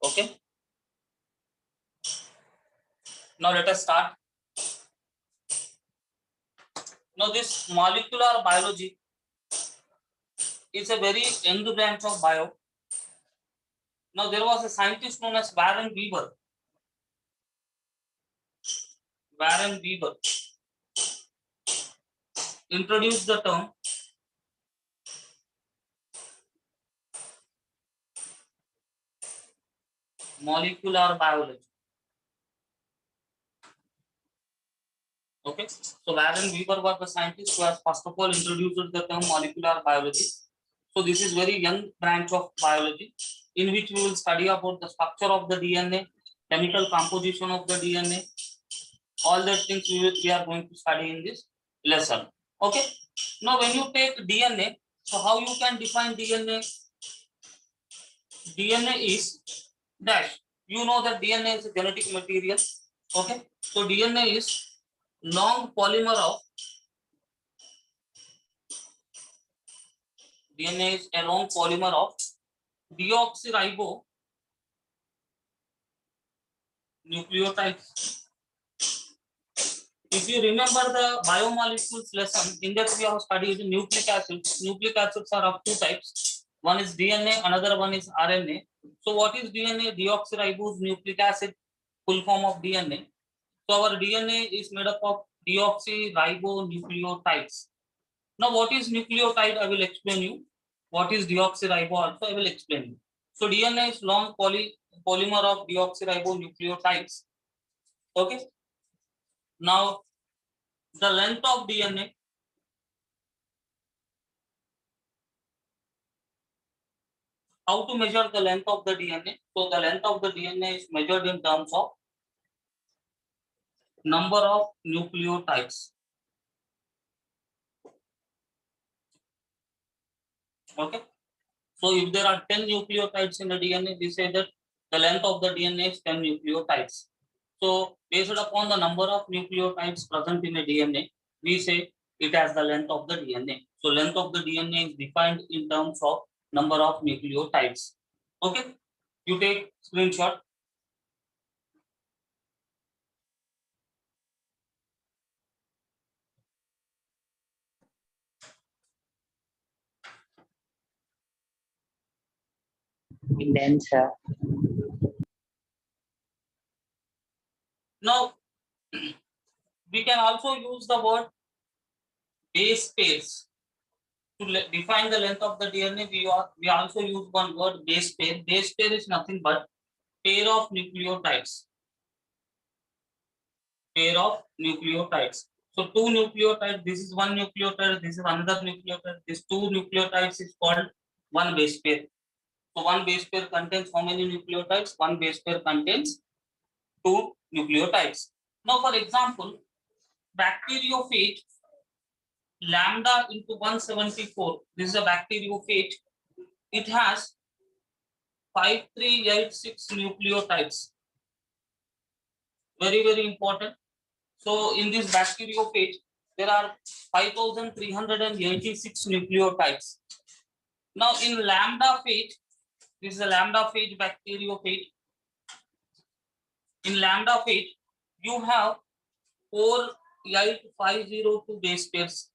Okay. Now let us start. Now this molecular biology is a very young branch of bio. Now there was a scientist known as Warren Weaver. Warren Weaver introduced the term molecular biology. Okay, so Warren Weaver was the scientist who has first of all introduced the term molecular biology. So this is very young branch of biology in which we will study about the structure of the DNA, chemical composition of the DNA, all the things we are going to study in this lesson. Okay, now when you take DNA, so how you can define DNA? DNA is dash. You know that DNA is a genetic material. Okay, so DNA is long polymer of DNA is a long polymer of deoxyribonucleotides. If you remember the biomolecules lesson, in that we have studied nucleic acids. Nucleic acids are of two types. One is DNA, another one is RNA. So what is DNA? Deoxyribonucleic acid, full form of DNA. So our DNA is made up of deoxyribonucleotides. Now what is nucleotide? I will explain you. What is deoxyribo also I will explain you. So DNA is long polymer of deoxyribonucleotides. Okay. Now the length of DNA how to measure the length of the DNA? So the length of the DNA is measured in terms of number of nucleotides. Okay. So if there are 10 nucleotides in the DNA, we say that the length of the DNA is 10 nucleotides. So based upon the number of nucleotides present in a DNA, we say it has the length of the DNA. So length of the DNA is defined in terms of number of nucleotides. Okay. You take screenshot. Denser. Now we can also use the word base pairs to define the length of the DNA. We also use one word base pair. Base pair is nothing but pair of nucleotides. Pair of nucleotides. So two nucleotides. This is one nucleotide. This is another nucleotide. These two nucleotides is called one base pair. So one base pair contains how many nucleotides? One base pair contains two nucleotides. Now, for example, bacteriophage lambda into 174. This is a bacteriophage. It has 5386 nucleotides. Very, very important. So in this bacteriophage, there are 5386 nucleotides. Now in lambda phage, this is a lambda phage bacteriophage. In lambda phage, you have 48502 base pairs.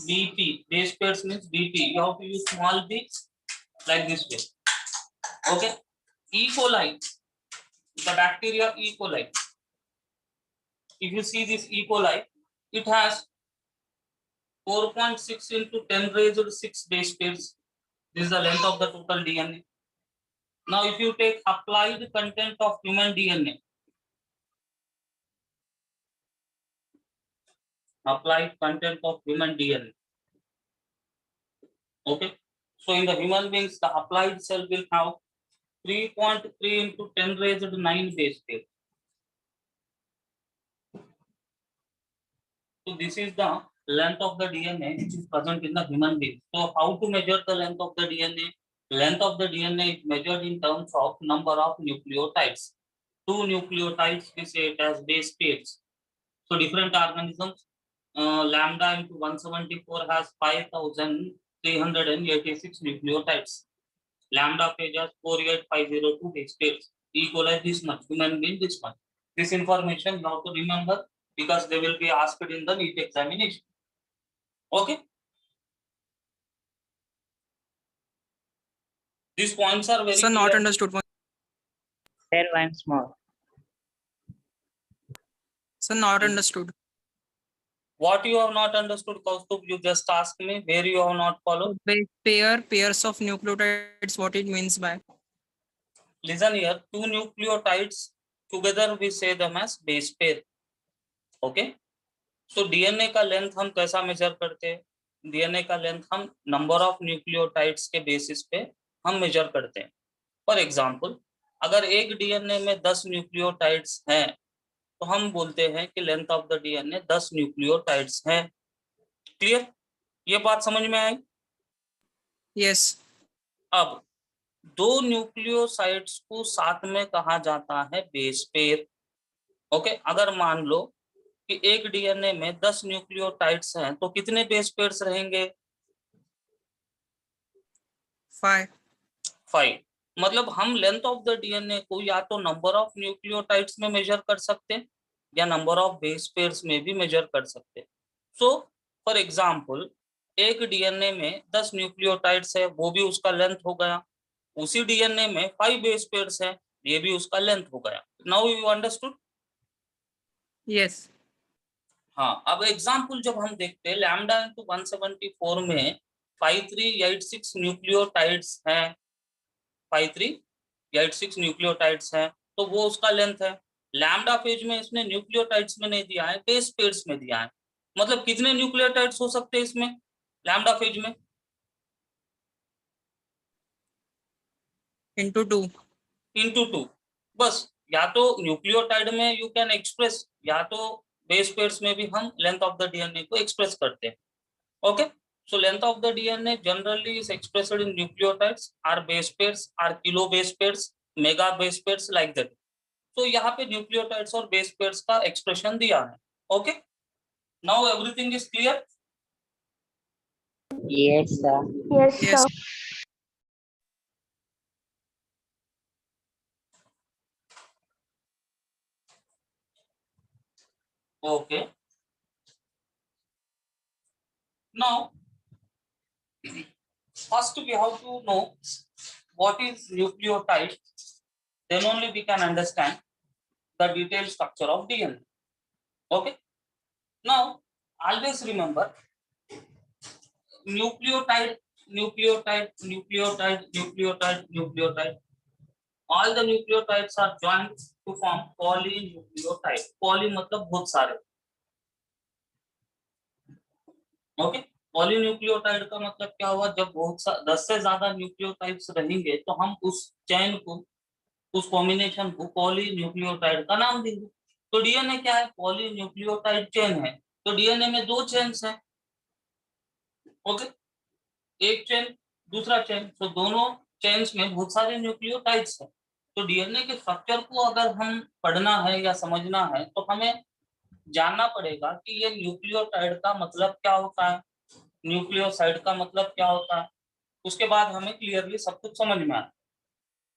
BP. Base pairs means BP. You have to use small b like this way. Okay. E. coli, the bacteria E. coli. If you see this E. coli, it has 4.6 into 10 raised to 6 base pairs. This is the length of the total DNA. Now, if you take applied content of human DNA, applied content of human DNA. Okay. So in the human beings, the applied cell will have 3.3 into 10 raised to 9 base pairs. So this is the length of the DNA which is present in the human being. So how to measure the length of the DNA? Length of the DNA is measured in terms of number of nucleotides. Two nucleotides we say it as base pairs. So different organisms, lambda into 174 has 5386 nucleotides. Lambda phage has 48502 base pairs. E. coli this much, human being this much. This information you have to remember because they will be asked in the NEET examination. Okay. These points are very Sir, not clear. understood. Sir, once more. Sir, not understood. What you have not understood, Kaustubh? You just asked me where you have not followed. Pairs of nucleotides, what it means by? Listen here, two nucleotides together we say them as base pair. Okay. So DNA का length हम कैसा major करते हैं? DNA का length हम number of nucleotides के basis पे हम मेजर करते हैं. फॉर एग्जांपल, अगर एक डीएनए में 10 न्यूक्लियोटाइड्स हैं तो हम बोलते हैं कि length of the DNA 10 nucleotides हैं. क्लियर? ये बात समझ में आई? Yes. अब दो न्यूक्लियोसाइड्स को साथ में कहा जाता है बेस पेयर. ओके. अगर मान लो कि एक डीएनए में 10 न्यूक्लियोटाइड्स हैं तो कितने बेस पेयर्स रहेंगे? 5. 5. मतलब हम लेंथ ऑफ द डीएनए को या तो नंबर ऑफ न्यूक्लियोटाइड्स में मेजर कर सकते हैं या नंबर ऑफ बेस पेयर्स में भी मेजर कर सकते हैं. सो फॉर एग्जांपल, एक डीएनए में 10 न्यूक्लियोटाइड्स है, वो भी उसका लेंथ हो गया. उसी डीएनए में 5 बेस पेयर्स है, ये भी उसका लेंथ हो गया. Now you understood? Yes. हाँ. अब एग्जाम्पल जब हम देखते हैं, लैम्डा इंटू 174 में 5386 न्यूक्लियोटाइड्स हैं. 5386 न्यूक्लियोटाइड्स हैं, तो वो उसका लेंथ है. लैम्डा फेज में इसने न्यूक्लियोटाइड्स में नहीं दिया है, बेस पेयर्स में दिया है. मतलब कितने न्यूक्लियोटाइड्स हो सकते हैं इसमें लैम्डा फेज में? Into 2. इंटू 2. बस. या तो न्यूक्लियोटाइड में यू कैन एक्सप्रेस, या तो बेस पेयर्स में भी हम लेंथ ऑफ द डीएनए को एक्सप्रेस करते हैं. Okay. So length of the DNA generally is expressed in nucleotides, are base pairs, are kilo base pairs, mega base pairs, like that. So यहाँ पे nucleotides और base pairs का expression दिया है. Okay. Now everything is clear. Yes, sir. Yes, Yes. sir. Okay. Now first we have to know what is nucleotide. Then only we can understand the detailed structure of DNA. Okay. Now always remember, nucleotide, nucleotide, nucleotide, nucleotide, nucleotide. All the nucleotides are joined to form polynucleotide. Poly मतलब बहुत सारे. Okay. Polynucleotide का मतलब क्या हुआ? जब बहुत 10 से ज्यादा न्यूक्लियोटाइड्स रहेंगे तो हम उस चेन को, उस कॉम्बिनेशन को पॉलीन्यूक्लियोटाइड का नाम देंगे. तो डीएनए क्या है? पॉलीन्यूक्लियोटाइड चेन है. तो डीएनए में दो चेन्स हैं. ओके. एक चेन, दूसरा चेन. तो दोनों चेन्स में बहुत सारे न्यूक्लियोटाइड्स हैं. तो डीएनए के स्ट्रक्चर को अगर हम पढ़ना है या समझना है तो हमें जानना पड़ेगा कि ये न्यूक्लियोटाइड का मतलब क्या होता है, न्यूक्लियोसाइड का मतलब क्या होता है. उसके बाद हमें क्लियरली सब कुछ समझ में आए.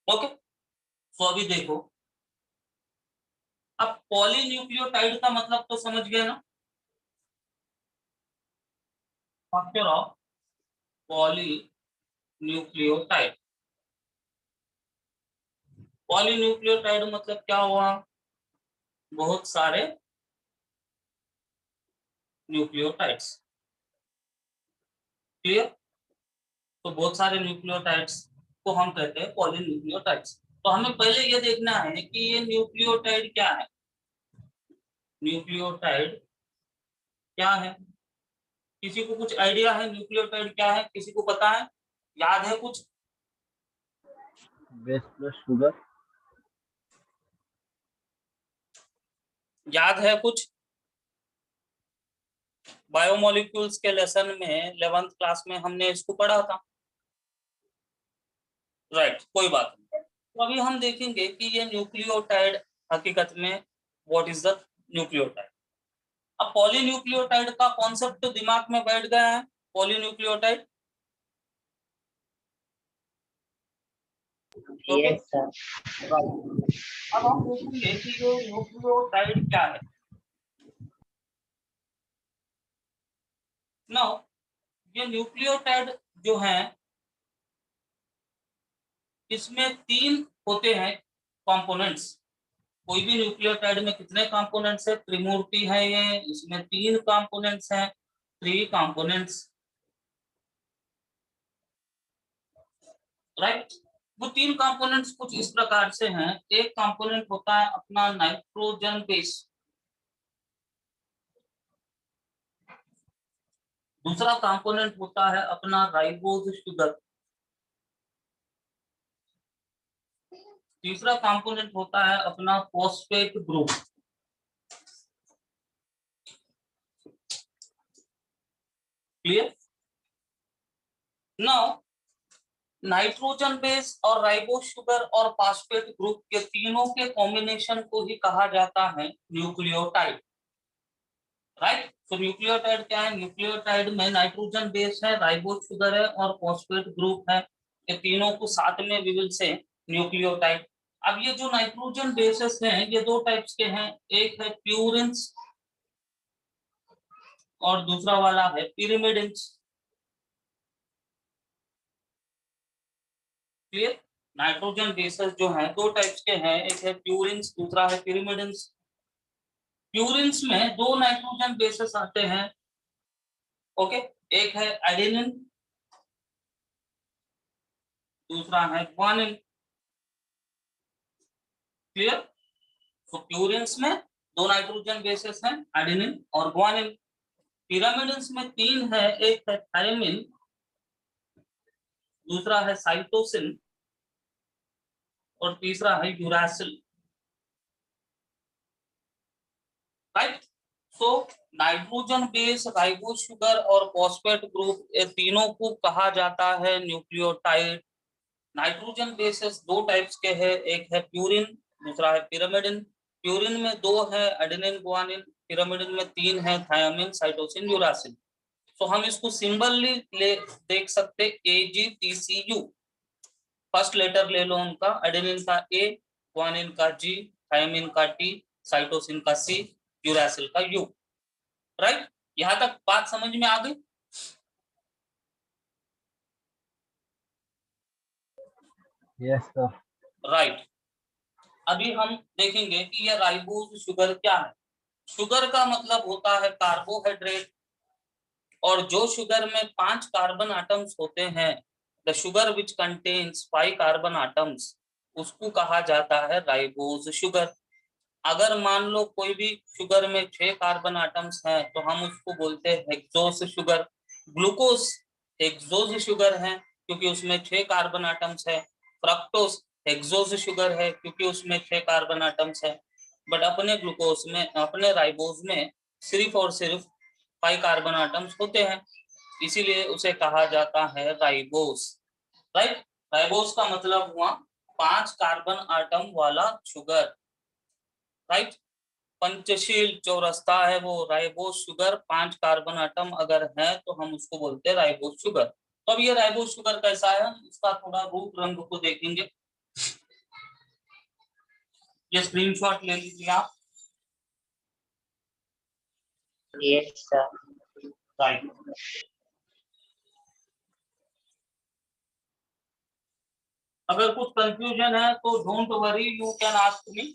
ओके. तो अभी देखो, अब पॉलीन्यूक्लियोटाइड का मतलब तो समझ गए ना. Structure of polynucleotide. पॉलीन्यूक्लियोटाइड मतलब क्या हुआ? बहुत सारे न्यूक्लियोटाइड्स. क्लियर? तो बहुत सारे न्यूक्लियोटाइड्स को हम कहते हैं पॉलीन्यूक्लियोटाइड्स. तो हमें पहले ये देखना है कि ये न्यूक्लियोटाइड क्या है. न्यूक्लियोटाइड क्या है? किसी को कुछ आइडिया है न्यूक्लियोटाइड क्या है? किसी को पता है? याद है कुछ? Base plus sugar. याद है कुछ? बायोमोलिक्यूल्स के लेसन में 11th क्लास में हमने इसको पढ़ा था. राइट. कोई बात नहीं. तो अभी हम देखेंगे कि ये न्यूक्लियोटाइड हकीकत में व्हाट इज द न्यूक्लियोटाइड. अब पॉलीन्यूक्लियोटाइड का कॉन्सेप्ट तो दिमाग में बैठ गया है. Polynucleotide Yes, sir. राइट। अब हम देखेंगे कि ये न्यूक्लियोटाइड क्या है। नाउ ये न्यूक्लियोटाइड जो है इसमें 3 होते हैं कंपोनेंट्स। कोई भी न्यूक्लियोटाइड में कितने कंपोनेंट्स है? त्रिमूर्ति है ये, इसमें 3 कंपोनेंट्स हैं, 3 कंपोनेंट्स, राइट। वो 3 कंपोनेंट्स कुछ इस प्रकार से हैं। एक कंपोनेंट होता है अपना नाइट्रोजन बेस, दूसरा कंपोनेंट होता है अपना राइबोज शुगर, तीसरा कंपोनेंट होता है अपना phosphate group. Clear? Now nitrogen base और राइबोज शुगर और फॉस्फेट ग्रुप के तीनों के कॉम्बिनेशन को ही कहा जाता है न्यूक्लियोटाइड, राइट। तो न्यूक्लियोटाइड क्या है? न्यूक्लियोटाइड में नाइट्रोजन बेस है, राइबोज शुगर है और फॉस्फेट ग्रुप है, ये तीनों को साथ में वी विल से न्यूक्लियोटाइड। अब ये जो नाइट्रोजन बेसेस हैं ये 2 टाइप्स के हैं, एक है प्यूरिन्स और दूसरा वाला है पिरिमिडिन्स। क्लियर? नाइट्रोजन बेसेस जो हैं 2 टाइप्स के हैं, एक है प्यूरिन्स, दूसरा है पिरिमिडिन्स। प्यूरिन्स में 2 नाइट्रोजन बेसेस आते हैं, ओके। एक है एडेनिन, दूसरा है ग्वानिन। क्लियर? तो प्यूरिन्स में 2 नाइट्रोजन बेसेस हैं, एडेनिन और ग्वानिन। पिरामिडिन्स में 3 है, एक है थायमिन, दूसरा है साइटोसिन और तीसरा है uracil, right. So nitrogen base, ribose sugar और फॉस्फेट ग्रुप, ये तीनों को कहा जाता है न्यूक्लियोटाइड। नाइट्रोजन बेसेस 2 टाइप्स के हैं, एक है प्यूरिन, दूसरा है पिरामिडिन। प्यूरिन में 2 है, एडेनिन ग्वानिन। पिरामिडिन में 3 है, थायमिन साइटोसिन यूरासिल। तो हम इसको सिंबली ले देख सकते, AgTCU। फर्स्ट लेटर ले लो उनका, एडेनिन का A, ग्वानिन का G, थायमिन का T, साइटोसिन का C, यूरासिल का U, राइट। यहां तक बात समझ में आ गई? Yes sir. राइट। अभी हम देखेंगे कि यह राइबोज शुगर क्या है। शुगर का मतलब होता है कार्बोहाइड्रेट, और जो शुगर में 5 कार्बन आटम्स होते हैं, the sugar which contains 5 carbon atoms, उसको कहा जाता है राइबोज शुगर। अगर मान लो कोई भी शुगर में 6 कार्बन आटम्स हैं तो हम उसको बोलते हैं hexose sugar. Glucose hexose sugar है क्योंकि उसमें 6 कार्बन आटम्स है। फ्रक्टोस हेक्सोस शुगर है क्योंकि उसमें 6 कार्बन आटम्स है। बट अपने ग्लूकोज में, अपने राइबोज में सिर्फ और सिर्फ 5 कार्बन आटम्स होते हैं, इसीलिए उसे कहा जाता है राइबोस, राइट। राइबोस का मतलब हुआ 5 कार्बन आटम वाला शुगर, राइट। पंचशील जो रास्ता है वो राइबोस शुगर, 5 कार्बन आटम अगर है तो हम उसको बोलते हैं राइबोस शुगर। तो अब ये राइबोस शुगर कैसा है, इसका थोड़ा रूप रंग को देखेंगे। ये स्क्रीनशॉट ले लीजिए आप, Yes, sir. राइट। अगर कुछ कंफ्यूजन है तो don't worry, you can ask me.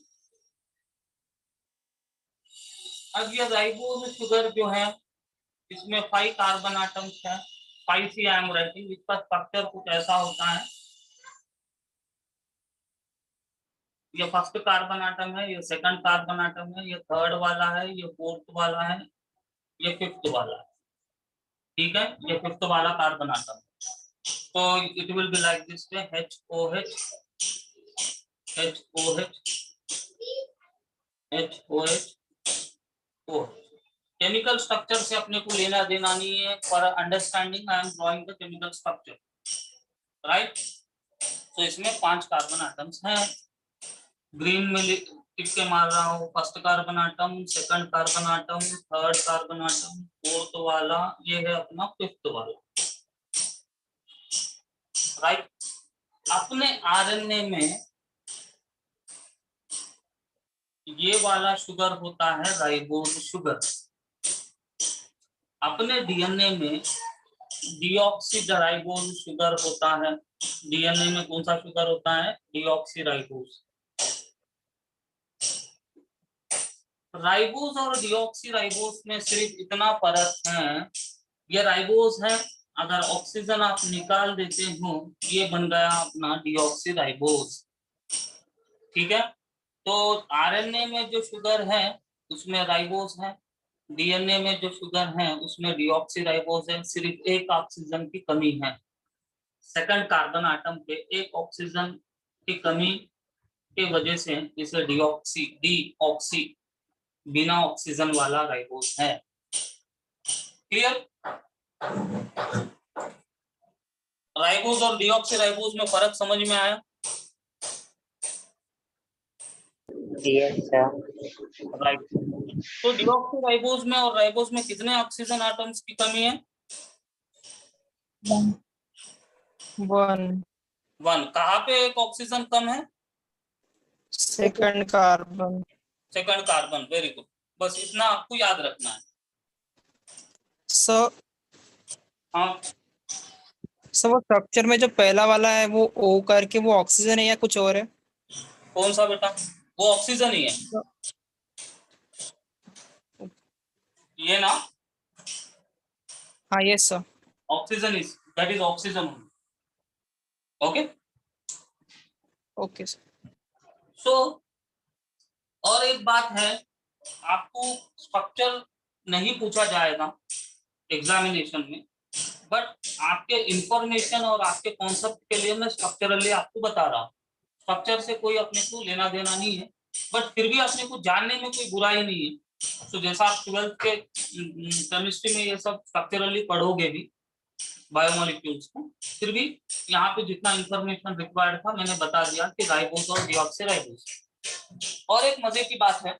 अब ये राइबोस शुगर जो है इसमें 5 कार्बन आटम्स है, 5 सी आई एम राइटिंग। इसका स्ट्रक्चर कुछ ऐसा होता है, ये फर्स्ट कार्बन आटम है, ये सेकंड कार्बन आटम है, ये थर्ड वाला है, ये फोर्थ वाला है, ये फिफ्थ वाला है, ठीक है। ये फिफ्थ वाला कार्बन आटम। तो it will be like this way, HOH HOH HOH O। Chemical structure से अपने को लेना देना नहीं है, for understanding I am drawing the chemical structure, right. तो इसमें 5 कार्बन आटम्स हैं। ग्रीन में टिक के मार रहा हूँ, first carbon atom, second carbon atom, third carbon atom, fourth वाला, ये है अपना फिफ्थ वाला, राइट। अपने आरएनए में ये वाला शुगर होता है राइबोज शुगर, अपने डीएनए में डीऑक्सीराइबोज शुगर होता है। डीएनए में कौन सा शुगर होता है? डीऑक्सीराइबोज। राइबोज और डीऑक्सीराइबोज में सिर्फ इतना फर्क है, ये राइबोज है, अगर ऑक्सीजन आप निकाल देते हो ये बन गया अपना डीऑक्सीराइबोज। ठीक है, तो आरएनए में जो शुगर है उसमें राइबोज है, डीएनए में जो शुगर है उसमें डीऑक्सीराइबोज है। सिर्फ एक ऑक्सीजन की कमी है, सेकंड कार्बन आटम पे एक ऑक्सीजन की कमी की वजह से इसे डीऑक्सी बिना ऑक्सीजन वाला राइबोज है। क्लियर? राइबोज और डीऑक्सीराइबोज में फर्क समझ में आया? Yes, sir. राइट। तो डीऑक्सीराइबोज में और राइबोज में कितने ऑक्सीजन एटम्स की कमी है? 1 वन। कहाँ पे एक ऑक्सीजन कम है? second carbon. Second carbon. Very good, बस इतना आपको याद रखना है। So हाँ, वो स्ट्रक्चर में जो पहला वाला है वो O करके वो ऑक्सीजन है या कुछ और है? कौन सा बेटा? वो ऑक्सीजन ही है ये ना, हाँ yes sir. Oxygen is that is oxygen. Okay, okay sir. So और एक बात है, आपको स्ट्रक्चर नहीं पूछा जाएगा एग्जामिनेशन में, बट आपके इंफॉर्मेशन और आपके कॉन्सेप्ट के लिए मैं स्ट्रक्चरली आपको बता रहा हूँ। स्ट्रक्चर से कोई अपने को लेना देना नहीं है, बट फिर भी अपने को जानने में कोई बुराई नहीं है। तो जैसा आप 12th के केमिस्ट्री में ये सब स्ट्रक्चरली पढ़ोगे भी बायोमोलिक्यूल्स को, फिर भी यहाँ पे जितना इंफॉर्मेशन रिक्वायर्ड था मैंने बता दिया कि राइबोज और डीऑक्सीराइबोज। और एक मजे की बात है,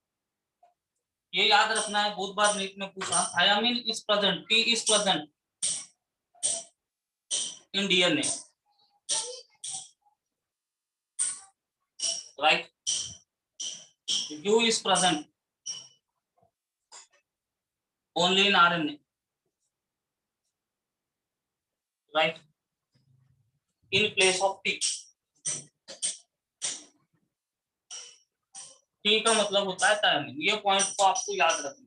ये याद रखना है, बहुत बार नीट में पूछा, thiamine is present, T is present in DNA, right? U is present only in RNA, right? In place of T. T का मतलब होता है थायमिन। ये पॉइंट को आपको याद रखना।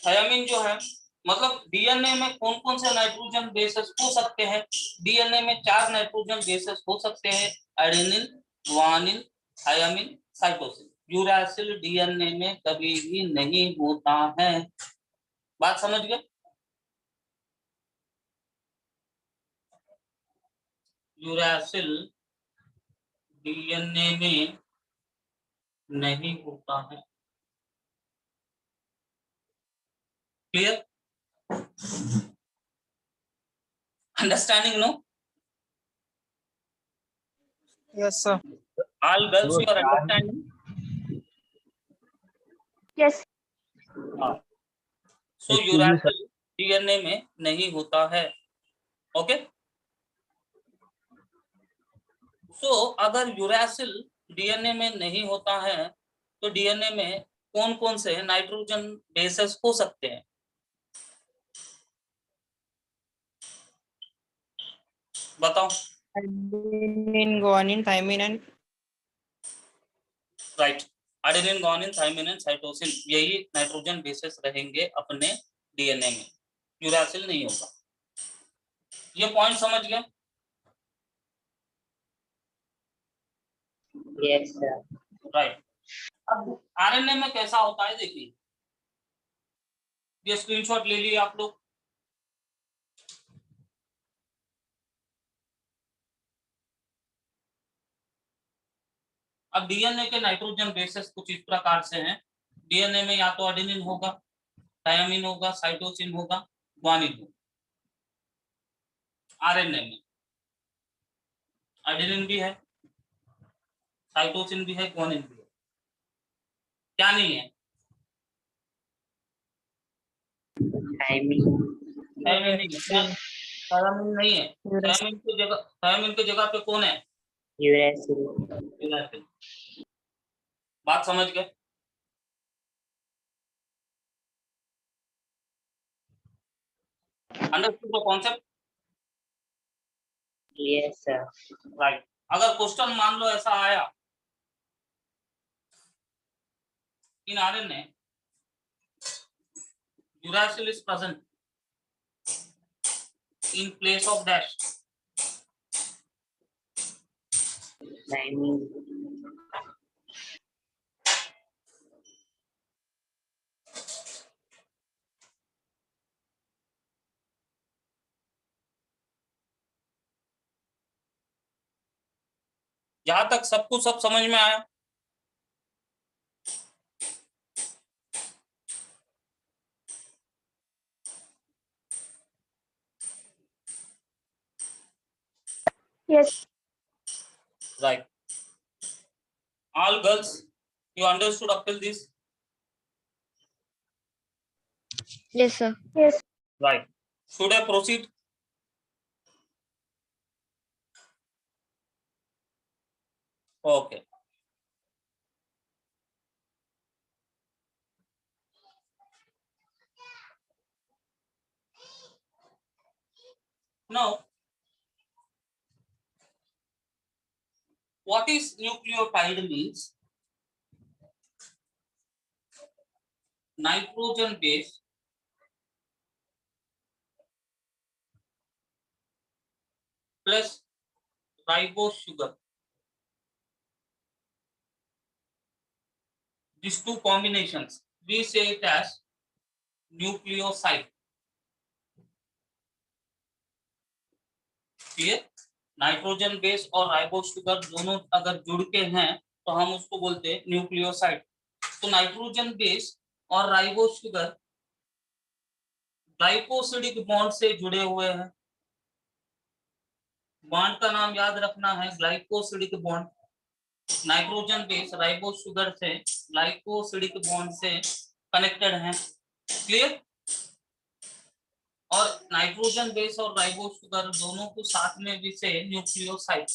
थायमिन जो है मतलब डीएनए में कौन कौन से नाइट्रोजन बेसेस हो सकते हैं? डीएनए में 4 नाइट्रोजन बेसेस हो सकते हैं, adenine, guanine, thymine, cytosine. Uracil DNA में कभी भी नहीं होता है। बात समझ गए? यूरासिल डीएनए में नहीं होता है। Clear? Understanding? No? Yes sir. All girls वो यू आर चार understanding? Yes. So excuse me sir, uracil DNA में नहीं होता है। ओके, सो अगर यूरासिल डीएनए में नहीं होता है तो डीएनए में कौन कौन से नाइट्रोजन बेसेस हो सकते हैं? बताओ। Adenine, guanine, thymine and right, adenine, guanine, thymine and cytosine, यही नाइट्रोजन बेसेस रहेंगे अपने डीएनए में। यूरासिल नहीं होगा। ये पॉइंट समझ गए? Yes, sir. राइट। अब आरएनए में कैसा होता है देखिए, ये स्क्रीनशॉट ले लिए आप लोग। अब डीएनए के नाइट्रोजन बेसेस कुछ इस प्रकार से हैं। डीएनए में या तो एडेनिन होगा, थायमिन होगा, साइटोसिन होगा, ग्वानिन होगा। आरएनए में एडेनिन भी है, साइटोसिन भी है, ग्वानिन भी है। क्या नहीं है? Timing. थायमिन नहीं है। क्या? थायमिन नहीं है, थायमिन की जगह पे कौन है? यूरासिल। यूरासिल। बात समझ गए? Understood the concept? Yes sir. Right. अगर क्वेश्चन मान लो ऐसा आया, in RNA uracil is present in place of dash, timing. जहां तक सब कुछ सब समझ में आया? Yes, Right. All girls, you understood up till this? yes, sir. Right. Should I proceed? Okay. Now, what is nucleotide means? Nitrogen base plus ribose sugar. These two combinations, we say it as nucleoside. Clear? Nitrogen base और ribose sugar दोनों अगर जुड़ के हैं तो हम उसको बोलते हैं न्यूक्लियोसाइड। तो नाइट्रोजन बेस और राइबोस शुगर ग्लाइकोसिडिक बॉन्ड से जुड़े हुए हैं। बॉन्ड का नाम याद रखना है, glycosidic bond. Nitrogen base ribose sugar से ग्लाइकोसिडिक बॉन्ड से कनेक्टेड हैं। क्लियर? और नाइट्रोजन बेस और राइबोस शुगर दोनों को साथ में भी से nucleoside.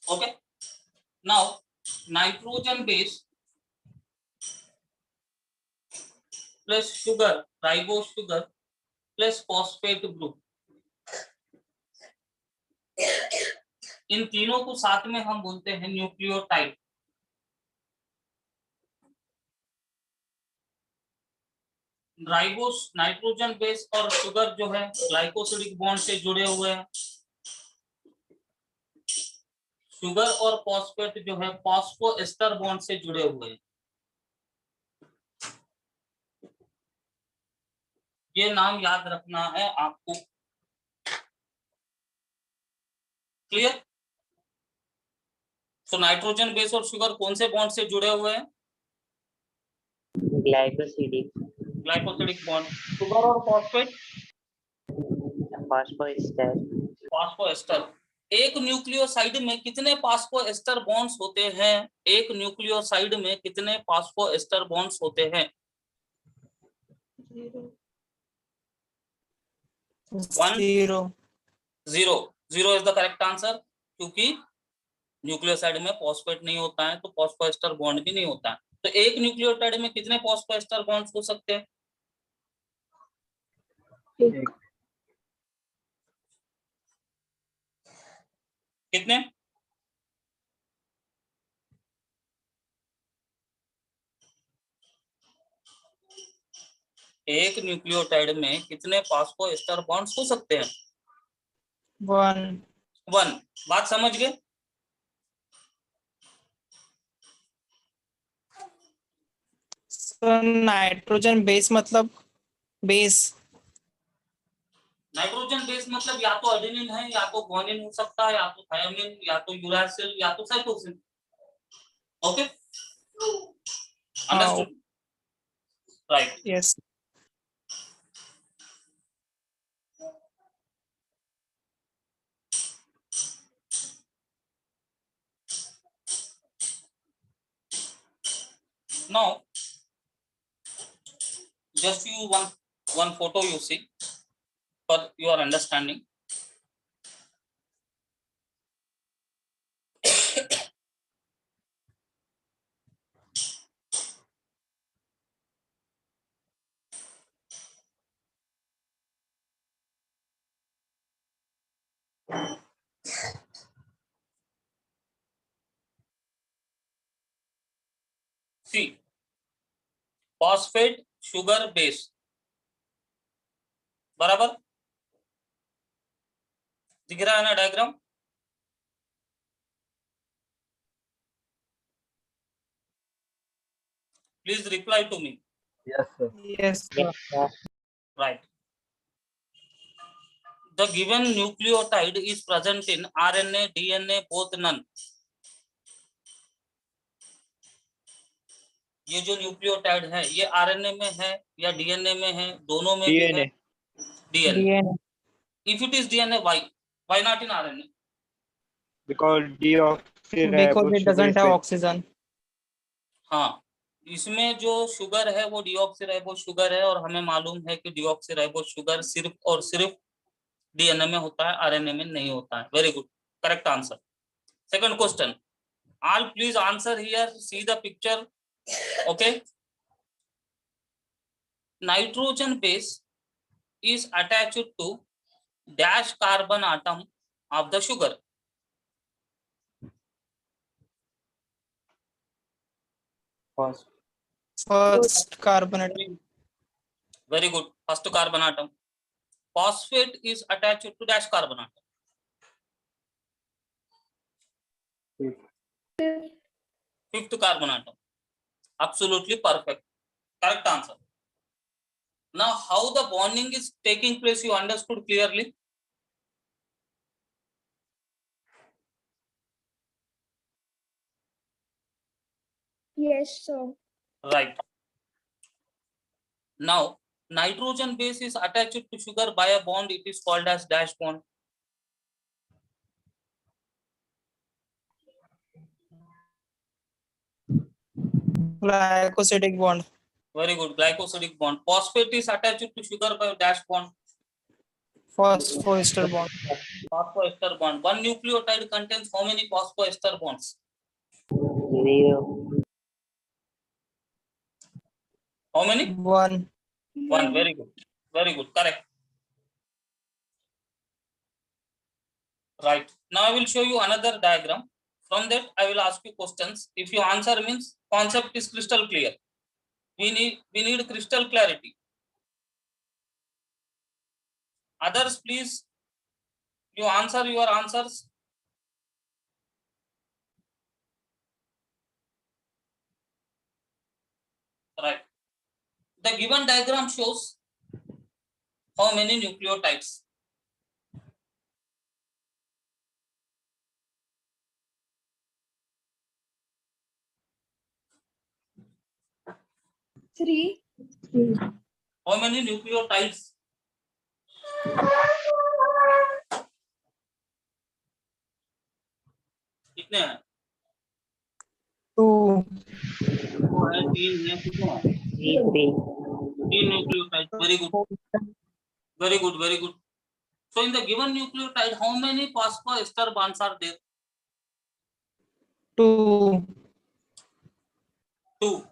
Okay, now nitrogen base plus sugar, ribose sugar plus phosphate group, इन तीनों को साथ में हम बोलते हैं न्यूक्लियोटाइड। राइबोस नाइट्रोजन बेस और शुगर जो है ग्लाइकोसिडिक बॉन्ड से जुड़े हुए हैं। शुगर और फॉस्फेट जो है फॉस्फोएस्टर बॉन्ड से जुड़े हुए हैं। ये नाम याद रखना है आपको। क्लियर? तो नाइट्रोजन बेस और शुगर कौन से बॉन्ड से जुड़े हुए हैं? ग्लाइकोसिडिक। Glycosidic bond. शुगर और फॉस्फेट फॉस्फोएस्टर। फॉस्फोएस्टर। एक न्यूक्लियोसाइड में कितने फॉस्फोएस्टर बॉन्ड्स होते हैं? एक न्यूक्लियोसाइड में कितने फॉस्फोएस्टर बॉन्ड्स होते हैं? 0. 0। 0 इज द करेक्ट आंसर, क्योंकि न्यूक्लियोसाइड में फॉस्फेट नहीं होता है तो फॉस्फोएस्टर बॉन्ड भी नहीं होता है। तो एक न्यूक्लियोटाइड में कितने फॉस्फोएस्टर बॉन्ड्स हो सकते हैं? कितने? एक न्यूक्लियोटाइड में कितने फॉस्फोएस्टर बॉन्ड्स हो सकते हैं? 1. 1। बात समझ गए? नाइट्रोजन बेस मतलब बेस। नाइट्रोजन बेस मतलब या तो एडेनिन है, या तो गुआनिन हो सकता है, या तो थायमिन, या तो यूरासिल, या तो cytosine. Okay, understood? Right. Yes. Now Just you one photo you see for your understanding. See, phosphate sugar base बराबर दिख रहा है ना diagram? Please reply to me. Yes, sir. Yes, sir. Yes, sir. Right. The given nucleotide is present in RNA, DNA, both none. ये जो nucleotide है ये RNA में है या डीएनए में है? दोनों में भी है। DNA. DNA. If it is DNA, why not in RNA? Because deoxyribose Because it doesn't have sugar oxygen. हाँ, इसमें जो शुगर है वो डीऑक्सीराइबोस शुगर है और हमें मालूम है कि डीऑक्सीराइबोस शुगर सिर्फ और सिर्फ डीएनए में होता है, आरएनए में नहीं होता है। Very good, correct answer. Second question, all please answer here, see the picture. Okay, nitrogen base is attached to dash carbon atom of the sugar. First carbon atom. Very good, first carbon atom. Phosphate is attached to dash carbon atom. Fifth carbon atom. Absolutely perfect, correct answer. Now how the bonding is taking place, you understood clearly? Yes, sir. Right. Now nitrogen base is attached to sugar by a bond, it is called as dash bond. Glycosidic bond. Very good, glycosidic bond. Phosphate is attached to sugar by a dash bond. Phosphoester bond. Phosphoester bond. One nucleotide contains how many phosphoester bonds? 0. How many? 1. One. Very good. Very good. Correct. Right. Now I will show you another diagram. From that I will ask you questions. If you answer means concept is crystal clear. We need crystal clarity. Others, please, you answer your answers. Right. The given diagram shows how many nucleotides. Three. How many nucleotides? कितने हैं? 2. दो है, तीन है, कितने हैं? 3. तीन nucleotides. Very good. Very good. Very good. So in the given nucleotide, how many phosphoester bonds are there? 2. 2.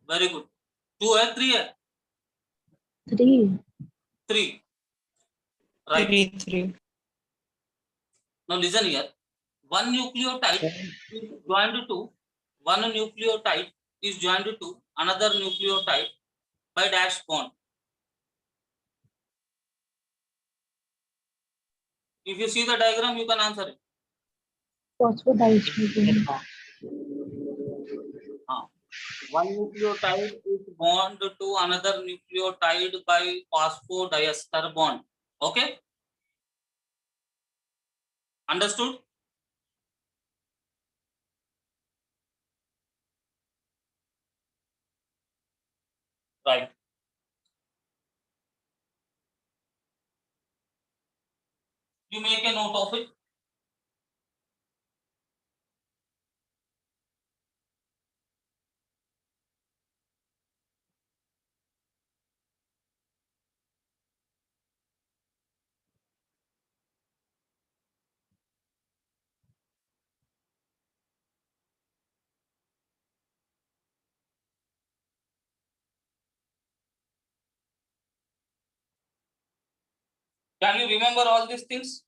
Very good. 2 है, 3 है? 3. 3. Right. 3. Now listen here. One nucleotide is joined to one nucleotide is joined to another nucleotide by dash bond. If you see the diagram, you can answer it. Phosphodiester. One nucleotide is bound to another nucleotide by phosphodiester bond. Okay? Understood? Right. You make a note of it. Can you remember all these things?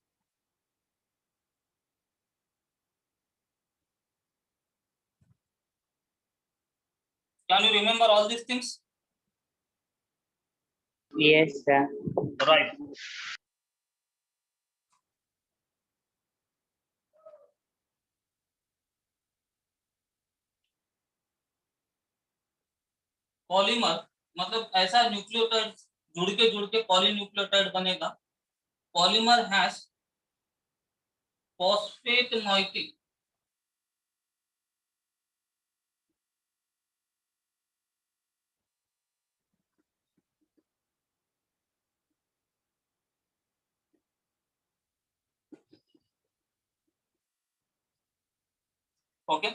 Can you remember all these things? Yes, sir. Right. Polymer मतलब ऐसा nucleotide जुड़ के polynucleotide बनेगा. Polymer has phosphate moiety. Okay.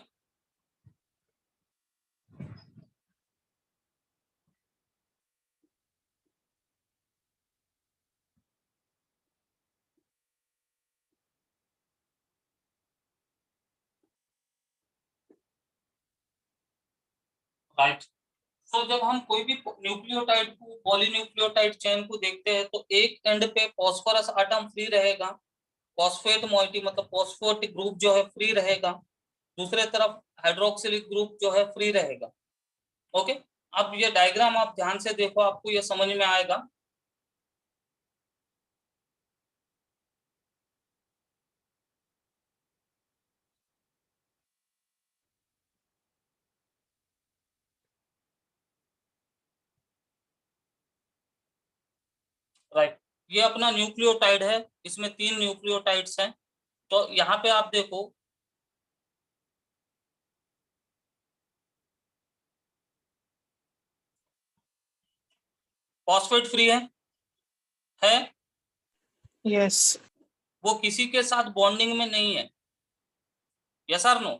Right. तो जब हम कोई भी न्यूक्लियोटाइड को पॉलीन्यूक्लियोटाइड चेन को देखते हैं तो एक एंड पे फॉस्फोरस एटम फ्री रहेगा, फॉस्फेट moiety मतलब फॉस्फेट ग्रुप जो है फ्री रहेगा, दूसरे तरफ हाइड्रोक्सिलिक ग्रुप जो है फ्री रहेगा. ओके. अब ये डायग्राम आप ध्यान से देखो, आपको ये समझ में आएगा. राइट. ये अपना न्यूक्लियोटाइड है, इसमें 3 न्यूक्लियोटाइड्स हैं. तो यहाँ पे आप देखो फॉस्फेट फ्री है. यस. वो किसी के साथ बॉन्डिंग में नहीं है. यस और नो?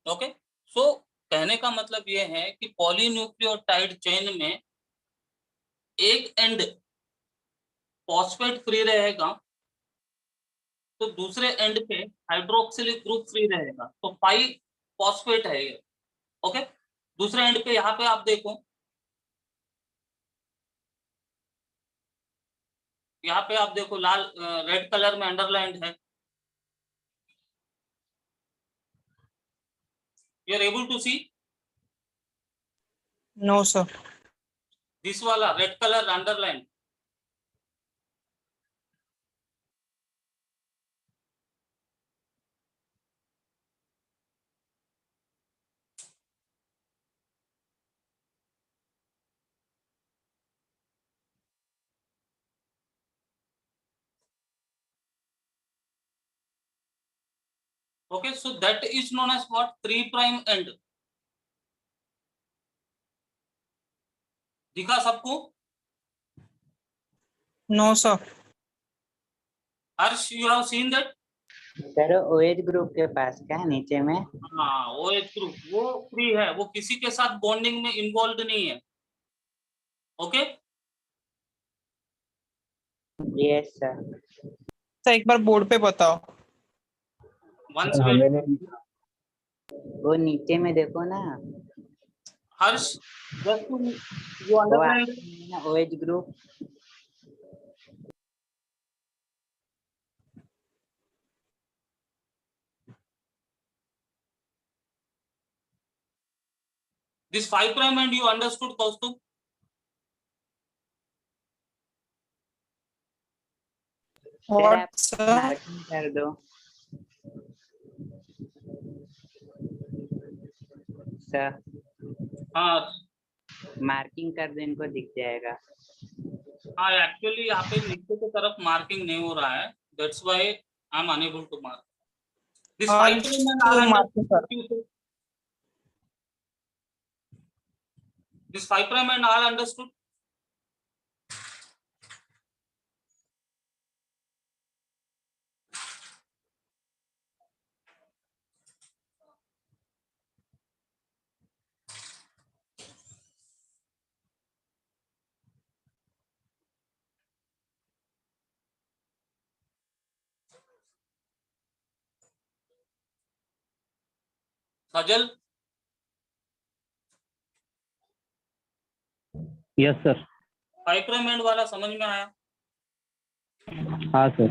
ओके. सो कहने का मतलब ये है कि पॉलीन्यूक्लियोटाइड चेन में एक एंड फॉस्फेट फ्री रहेगा तो दूसरे एंड पे हाइड्रोक्सिलिक ग्रुप फ्री रहेगा, तो 5 फॉस्फेट है ये. ओके. दूसरे एंड पे यहाँ पे आप देखो, यहाँ पे आप देखो लाल रेड कलर में अंडरलाइंड है. You are able to see no sir. This वाला red colour underline. Okay, so that is known as what? 3' end. दिखा सबको? No sir. Harsh, you have seen that? Sir OH group के पास क्या नीचे में? हाँ, OH ग्रुप वो फ्री है, वो किसी के साथ बॉन्डिंग में इन्वॉल्व नहीं है. ओके. Yes sir. सर एक बार बोर्ड पे बताओ. Once sir, wait. हमें वो नीचे में देखो ना, हर्ष, just to you वो understand. No OH group. This 5' end you understood, Kaustubh? Sir what आप सर? मार्किंग कर दो सर. हाँ. मार्किंग कर दो, इनको दिख जाएगा. हाँ, एक्चुअली यहाँ पे नीचे की तरफ मार्किंग नहीं हो रहा है. That's why I'm unable to mark. This 5' end all marking कर. understood. This 5' end all understood. Sajal, yes sir. पाइपरमेंट वाला समझ में आया? हाँ सर।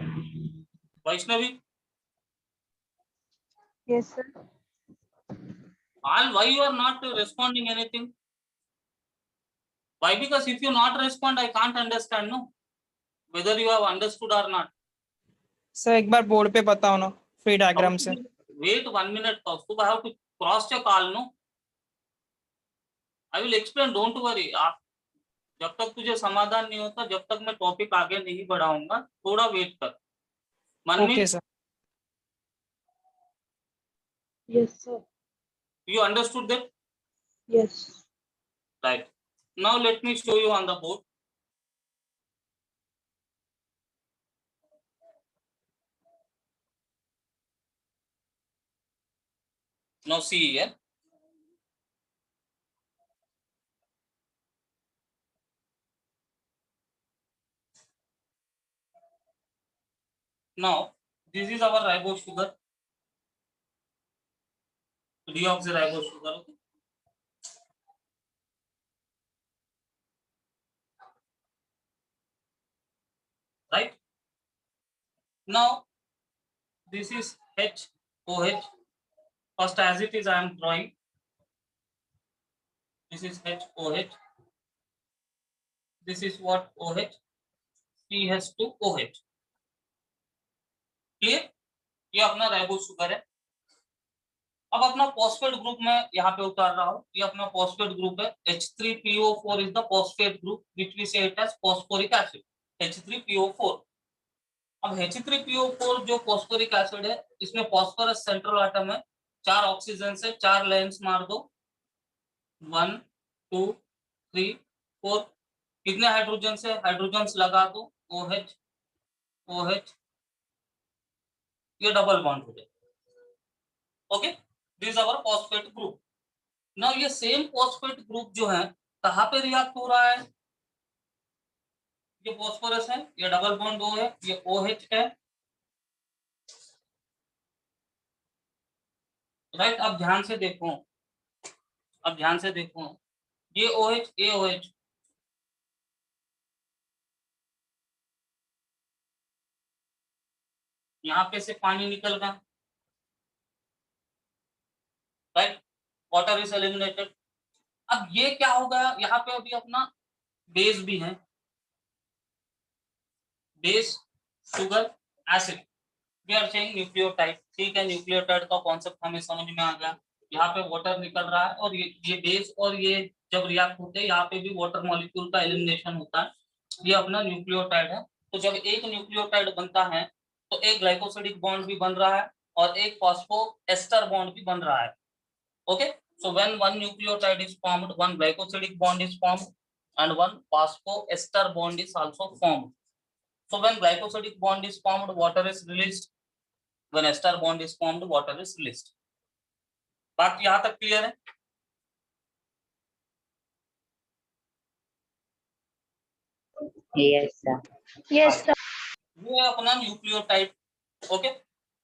Vaishnavi, Yes, sir. all why you are not responding anything? Why? Because if you not respond, I can't understand, no, whether you have understood or not. Sir एक बार board पे बताओ ना फ्री डायग्राम से। Wait 1 minute, Kaustubh, I have to cross check all, no? I will explain, don't worry. जब तक तुझे समाधान नहीं होता, जब तक मैं टॉपिक आगे नहीं बढ़ाऊंगा, थोड़ा वेट कर। Manmeet, okay sir. Yes, sir. you understood that? Yes. Right. Now let me show you on the board. Now see here. Now this is our ribose sugar, deoxyribose sugar. Okay. Right. Now this is HOH. First, as it is, I am drawing. This is HOH. This is what OH. CH2OH. Clear? ये अपना ribose sugar है। अब अपना phosphate group में यहाँ पे उतार रहा हूँ। ये अपना फॉस्फेट ग्रुप है। H3PO4 is the phosphate group which we say it as phosphoric acid, H3PO4। अब H3PO4 जो फॉस्फोरिक एसिड है, इसमें फॉस्फोरस सेंट्रल एटम है, 4 ऑक्सीजन से 4 लाइंस मार दो, 1 2 3 4। कितने हाइड्रोजन से? हाइड्रोजन लगा दो, OH OH, ये डबल बॉन्ड हो जाए। Okay, this our phosphate group. Now ये सेम फॉस्फेट ग्रुप जो है कहाँ पे रिएक्ट हो रहा है? ये फॉस्फोरस है, ये डबल बॉन्ड O है, ये OH है। राइट, अब ध्यान से देखो, अब ध्यान से देखो, ये OH, ये OH, यहाँ पे से पानी निकल गया। Right, water is eliminated. अब ये क्या होगा? यहाँ पे अभी अपना बेस भी है, base, sugar, acid. We are saying nucleotide. ठीक है, न्यूक्लियोटाइड का कॉन्सेप्ट हमें समझ में आ गया। यहाँ पे वाटर निकल रहा है और ये बेस और ये जब रिएक्ट होते हैं, यहाँ पे भी वाटर मॉलिक्यूल का एलिमिनेशन होता है। ये अपना न्यूक्लियोटाइड है। तो जब एक न्यूक्लियोटाइड बनता है तो एक ग्लाइकोसिडिक बॉन्ड भी बन रहा है और एक फॉस्फोएस्टर बॉन्ड भी बन रहा है। Okay, so when one nucleotide is formed, one glycosidic bond is formed and one phosphoester bond is also formed. So when glycosidic bond is formed, water is released. When ester bond is formed, water is released. बात यहाँ तक clear है? Yes, sir. Yes, sir. ये है अपना nucleotide. Okay,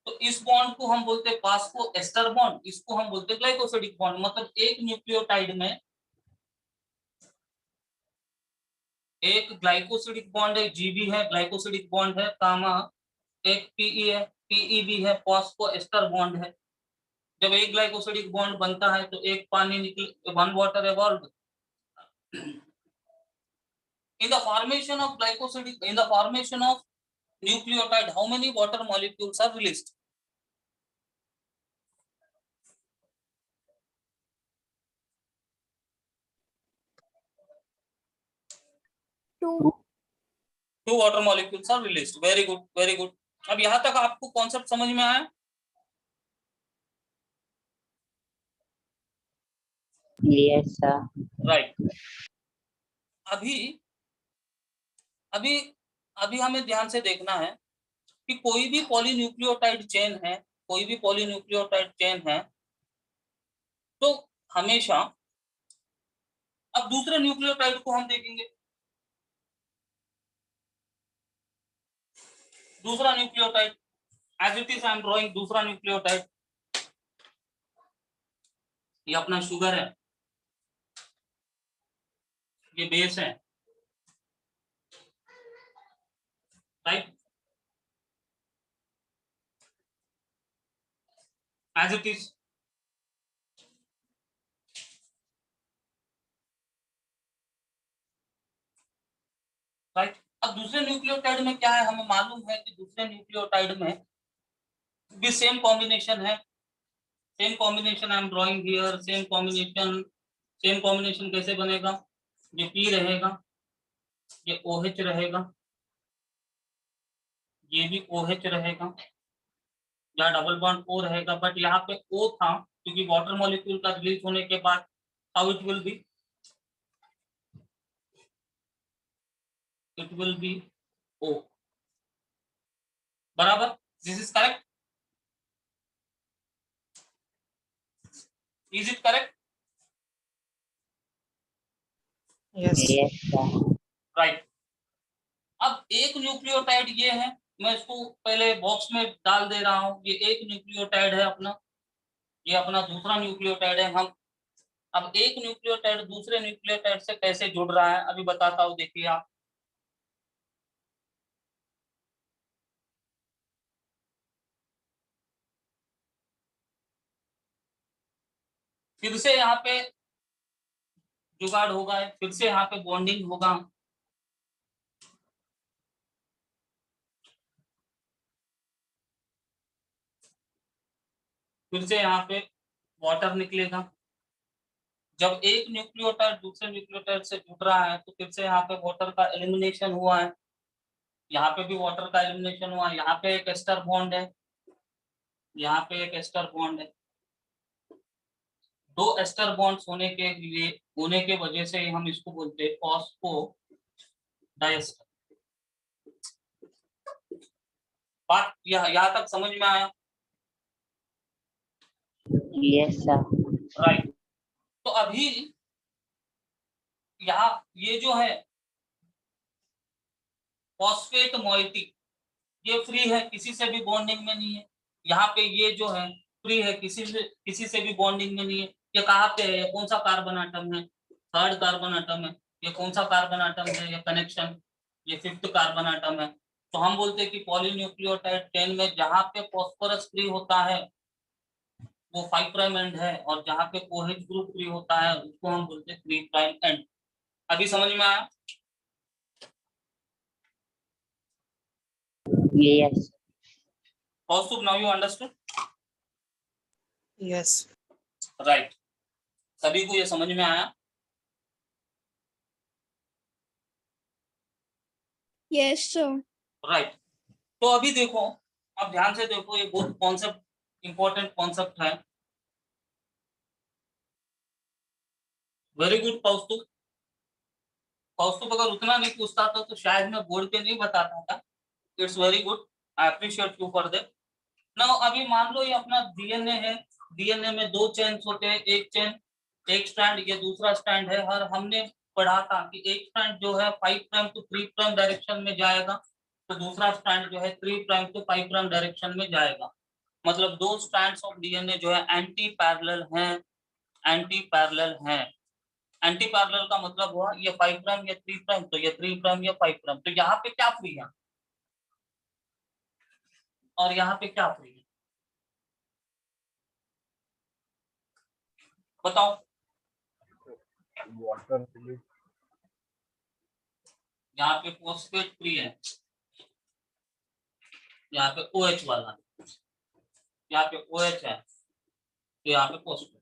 तो इस bond को हम बोलते हैं फास्फोएस्टर बॉन्ड, इसको हम बोलते हैं ग्लाइकोसिडिक बॉन्ड। मतलब एक न्यूक्लियोटाइड में एक ग्लाइकोसिडिक बॉन्ड है, जीबी है, ग्लाइकोसिडिक बॉन्ड है, कामा, एक पीई है, पीई भी है, फॉस्फोएस्टर बॉन्ड है। जब एक ग्लाइकोसिडिक बॉन्ड बनता है तो एक पानी निकल, one water evolved. In the formation of glycosidic, in the formation of nucleotide, how many water molecules are released? Two. Two water molecules are released. Very good, very good. अब यहाँ तक आपको कॉन्सेप्ट समझ में आया? Yes, sir. राइट। अभी अभी अभी हमें ध्यान से देखना है कि कोई भी पॉलीन्यूक्लियोटाइड चेन है, कोई भी पॉलीन्यूक्लियोटाइड चेन है, तो हमेशा, अब दूसरे न्यूक्लियोटाइड को हम देखेंगे। दूसरा nucleotide, as it is I am drawing दूसरा न्यूक्लियोटाइड। ये अपना शुगर है, ये बेस है, right, as it is. Right, अब दूसरे न्यूक्लियोटाइड में क्या है, हमें मालूम है कि दूसरे न्यूक्लियोटाइड में भी सेम कॉम्बिनेशन है, same combination I am drawing here, same combination कैसे बनेगा, ये P रहेगा, ये OH रहेगा, ये भी OH रहेगा, या डबल बॉन्ड O रहेगा, बट यहाँ पे O था क्योंकि वाटर मॉलिक्यूल का रिलीज होने के बाद how it will be, it will be O, बराबर, this is correct, is it correct, yes Yes, sir. Right. अब एक न्यूक्लियोटाइड ये है, मैं इसको पहले बॉक्स में डाल दे रहा हूँ, ये एक न्यूक्लियोटाइड है अपना, ये अपना दूसरा न्यूक्लियोटाइड है। हम अब एक न्यूक्लियोटाइड दूसरे न्यूक्लियोटाइड से कैसे जुड़ रहा है अभी बताता हूँ, देखिए आप, फिर से यहाँ पे जुगाड़ होगा, फिर से यहाँ पे बॉन्डिंग होगा, फिर से यहाँ पे वाटर निकलेगा। जब एक न्यूक्लियोटाइड दूसरे न्यूक्लियोटाइड से जुड़ रहा है तो फिर से यहाँ पे वाटर का एलिमिनेशन हुआ है, यहाँ पे भी वाटर का एलिमिनेशन हुआ है, यहाँ पे एक एस्टर बॉन्ड है, यहाँ पे एक एस्टर बॉन्ड है, दो एस्टर बॉन्ड्स होने के वजह से हम इसको बोलते हैं फॉस्फो डाइएस्टर। बात यहाँ तक समझ में आया, Yes, sir. राइट। तो अभी यहाँ ये जो है फॉस्फेट मोइटी, ये फ्री है, किसी से भी बॉन्डिंग में नहीं है। यहाँ पे ये जो है फ्री है, किसी से भी बॉन्डिंग में नहीं है। ये कहाँ पे है, ये कौन सा कार्बन आटम है, थर्ड कार्बन आटम है। ये कौन सा कार्बन आटम है, ये कनेक्शन, ये फिफ्थ कार्बन आटम है। तो हम बोलते हैं कि पॉलीन्यूक्लियोटाइड चेन में जहाँ पे फॉस्फोरस फ्री होता है वो 5 प्राइम एंड है, और जहाँ पे OH ग्रुप फ्री होता है उसको हम बोलते हैं 3 प्राइम एंड। अभी समझ में आया? Yes. Kaustubh, now you understood? Yes right, सभी को ये समझ में आया? Yes, sir. राइट। तो अभी देखो, अब ध्यान से देखो, ये बहुत कॉन्सेप्ट इंपॉर्टेंट कॉन्सेप्ट है। वेरी गुड कौस्तुभ। कौस्तुभ अगर उतना नहीं पूछता था तो शायद मैं बोर्ड पे नहीं बताता था। It's very good, I appreciate you for that. Now अभी मान लो ये अपना डीएनए है, डीएनए में दो चेन्स होते हैं, एक चेन एक स्ट्रैंड, ये दूसरा स्ट्रैंड है। और हमने पढ़ा था कि एक स्ट्रैंड जो है 5 प्राइम टू 3 प्राइम डायरेक्शन में जाएगा, तो दूसरा स्ट्रैंड जो है 3 प्राइम टू 5 प्राइम डायरेक्शन में जाएगा। मतलब दो स्ट्रैंड्स ऑफ डीएनए जो है एंटी पैरेलल हैं, एंटी पैरेलल हैं। एंटी पैरेलल का मतलब हुआ ये 5 प्राइम या 3 प्राइम, तो ये 3 प्राइम या 5 प्राइम। तो यहाँ पे क्या फ्री है और यहाँ पे क्या फ्री है, बताओ? water release. यहाँ पे फॉस्फेट फ्री है, यहाँ पे OH वाला, यहाँ पे OH है, तो यहाँ पे फॉस्फेट।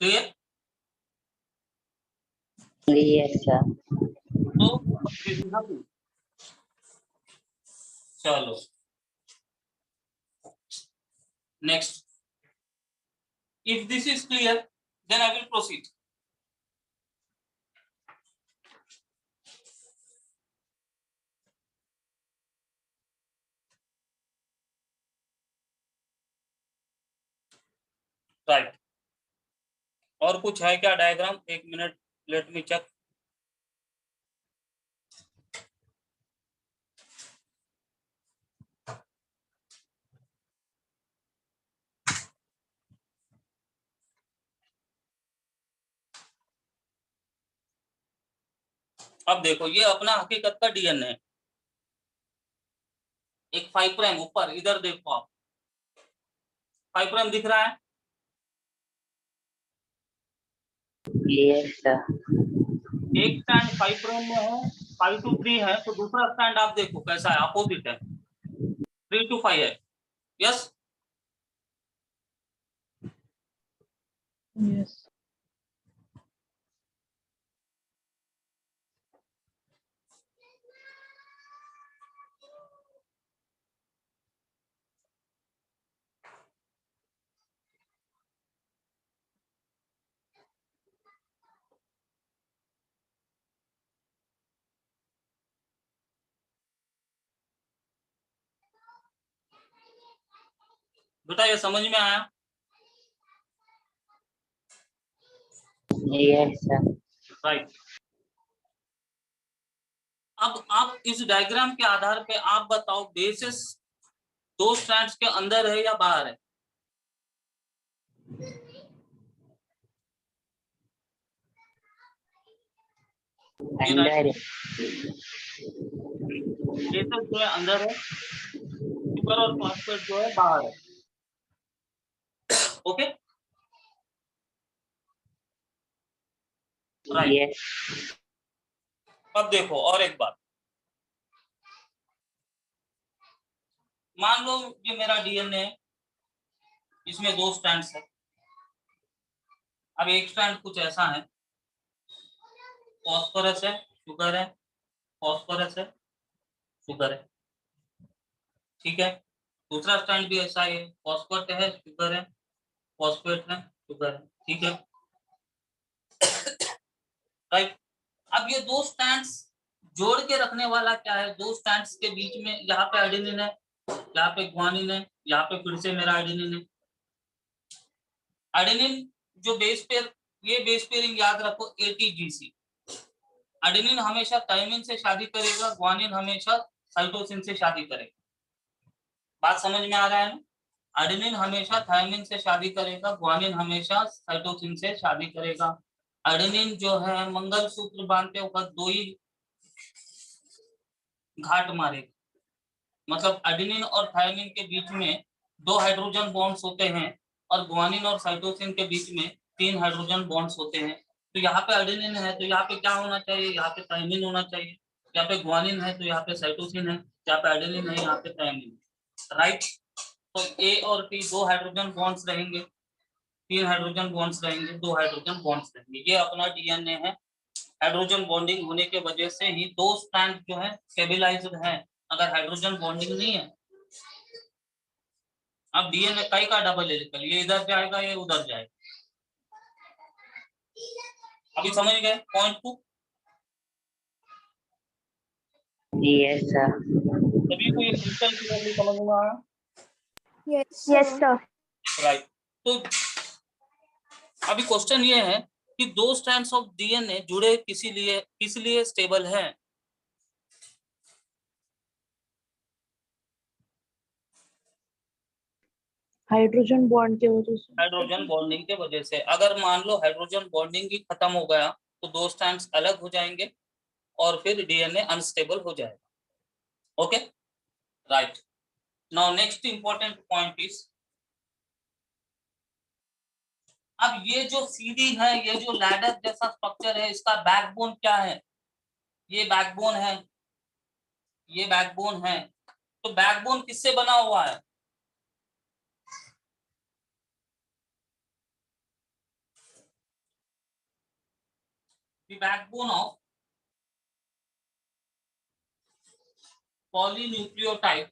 क्लियर? Yes, sir. तो this is the proof. चलो next, if this is clear then I will proceed. Right, और कुछ है क्या डायग्राम? एक मिनट, लेट मी चेक। अब देखो ये अपना हकीकत का डीएनए है। एक 5 प्राइम ऊपर, इधर देखो आप, 5 प्राइम दिख रहा है? Yes, sir. एक स्टैंड 5 प्राइम में है, 5 to 3 है, तो दूसरा स्टैंड आप देखो कैसा है, अपोजिट है, 3 to 5 है। Yes, Yes. बेटा ये समझ में आया? Yes, sir. राइट। अब आप इस डायग्राम के आधार पे आप बताओ बेसिस दो स्ट्रैंड्स के अंदर है या बाहर है? Under. बेसिस जो है अंदर है, शुगर और फॉस्फेट जो है बाहर है। Okay, right. Yes. अब देखो और एक बात, मान लो ये मेरा डीएनए है, इसमें दो स्ट्रैंड्स है। अब एक स्ट्रैंड कुछ ऐसा है, फॉस्फोरस है, शुगर है, फॉस्फोरस है, शुगर है, ठीक है। दूसरा स्ट्रैंड भी ऐसा है, फॉस्फेट है, शुगर है, फॉस्फेट है, शुगर है, ठीक है, राइट। अब ये दो स्ट्रैंड्स जोड़ के रखने वाला क्या है, दो स्ट्रैंड्स के बीच में यहाँ पे एडेनिन है, यहाँ पे ग्वानिन है, यहाँ पे फिर से मेरा एडेनिन है। एडेनिन जो बेस पेयर, ये बेस पेयरिंग याद रखो ATGC। एडेनिन हमेशा थायमिन से शादी करेगा, ग्वानिन हमेशा साइटोसिन से शादी करेगा। बात समझ में आ रहा है ना? एडेनिन हमेशा थायमिन से शादी करेगा, ग्वानिन हमेशा साइटोसिन से शादी करेगा। एडेनिन जो है मंगलसूत्र बांधते वक्त दो ही घाट मारेगा, मतलब एडेनिन और थायमिन के बीच में दो हाइड्रोजन बॉन्ड्स होते हैं और ग्वानिन और साइटोसिन के बीच में तीन हाइड्रोजन बॉन्ड्स होते हैं। तो यहाँ पे एडेनिन है तो यहाँ पे क्या होना चाहिए, यहाँ पे थायमिन होना चाहिए। यहाँ पे ग्वानिन है तो यहाँ पे साइटोसिन है, यहाँ पे एडेनिन है, यहाँ पे थायमिन, राइट। तो ए और टी दो हाइड्रोजन बॉन्ड्स रहेंगे, तीन हाइड्रोजन बॉन्ड्स रहेंगे, दो हाइड्रोजन बॉन्ड्स रहेंगे। ये अपना डीएनए है। हाइड्रोजन बॉन्डिंग होने के वजह से ही दो स्ट्रैंड जो है स्टेबलाइज्ड है। अगर हाइड्रोजन बॉन्डिंग नहीं है, अब डीएनए कई का डबल हेलिकल, ये इधर जाएगा, ये उधर जाएगा। अभी समझ गए पॉइंट टू? Yes, sir. सभी को ये क्रिस्टल क्लियरली समझ में आया? Yes, sir. राइट। तो अभी क्वेश्चन ये है कि दो स्ट्रैंड्स ऑफ डीएनए जुड़े किस लिए स्टेबल है? हाइड्रोजन बॉन्ड के वजह से। हाइड्रोजन बॉन्डिंग के वजह से। अगर मान लो हाइड्रोजन बॉन्डिंग ही खत्म हो गया तो दो स्ट्रैंड्स अलग हो जाएंगे और फिर डीएनए अनस्टेबल हो जाएगा। Okay, right. Now next important point is, अब ये जो सीडी है, ये जो लैडर जैसा स्ट्रक्चर है, इसका बैकबोन क्या है? ये बैकबोन है, ये बैकबोन है। तो बैकबोन किससे बना हुआ है? The backbone of polynucleotide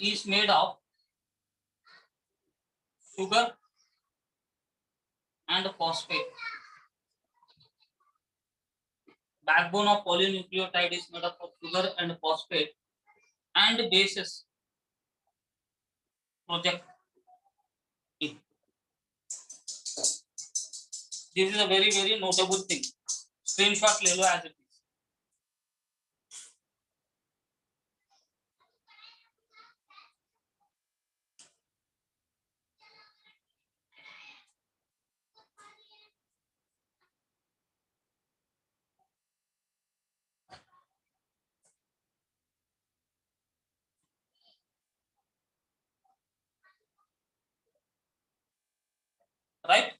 is made of sugar and phosphate. Backbone of polynucleotide is made up of sugar and phosphate and bases project it. This is a very notable thing. Screenshot ले लो as it is. Right.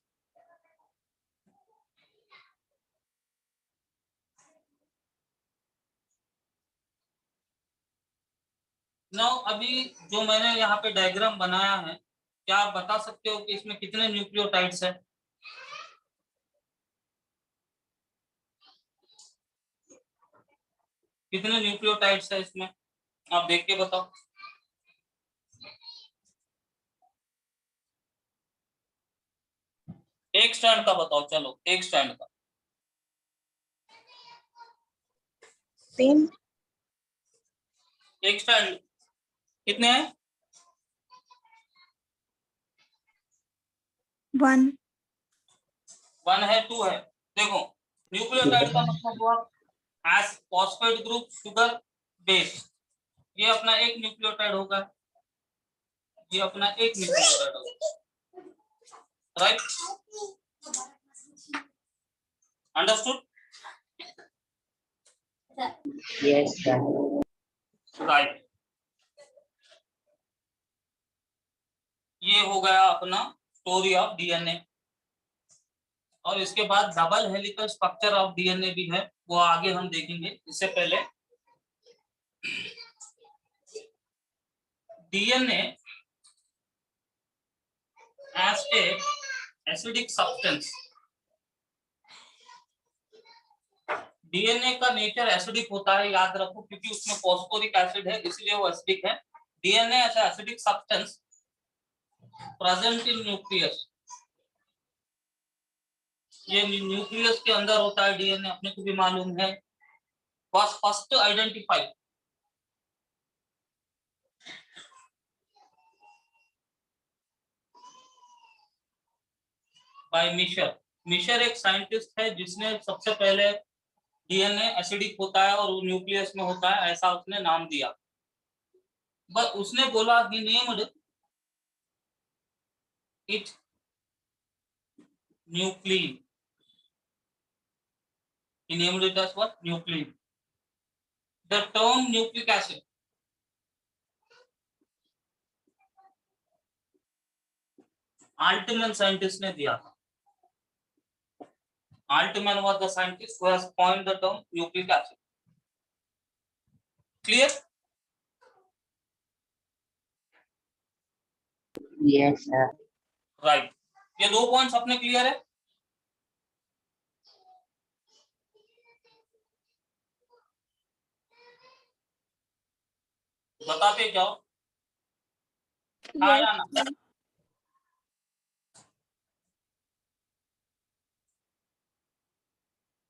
Now अभी जो मैंने यहाँ पे diagram बनाया है, क्या आप बता सकते हो कि इसमें कितने न्यूक्लियोटाइड्स है? कितने न्यूक्लियोटाइड्स है इसमें, आप देख के बताओ। एक स्टैंड का बताओ, चलो एक स्टैंड का। 3 एक स्टैंड कितने हैं? 1 1 है, 2 है। देखो न्यूक्लियोटाइड का मतलब हुआ S phosphate group sugar base, ये अपना एक न्यूक्लियोटाइड होगा, ये अपना एक न्यूक्लियोटाइड होगा, right. Understood? Yes, sir. Right. ये हो गया अपना स्टोरी ऑफ डीएनए। और इसके बाद double helical structure of DNA भी है, वो आगे हम देखेंगे। इससे पहले DNA as a acidic substance, DNA का नेचर एसिडिक होता है, याद रखो, क्योंकि उसमें फॉस्फोरिक एसिड है, इसलिए वो एसिडिक है। DNA as acidic substance present in nucleus, ये न्यूक्लियस के अंदर होता है डीएनए, अपने को भी मालूम है। was first identified by Miescher. Miescher एक साइंटिस्ट है जिसने सबसे पहले डीएनए एसिडिक होता है और वो न्यूक्लियस में होता है, ऐसा उसने नाम दिया। बस उसने बोला he named it nuclein, he named it as what? Nuclein. The term nucleic acid Altman scientist ने दिया था। Altman was the scientist who has coined the term nucleic acid. Clear? Yes, sir. Right. ये दो points अपने clear है? बताते जाओ। हाँ या ना?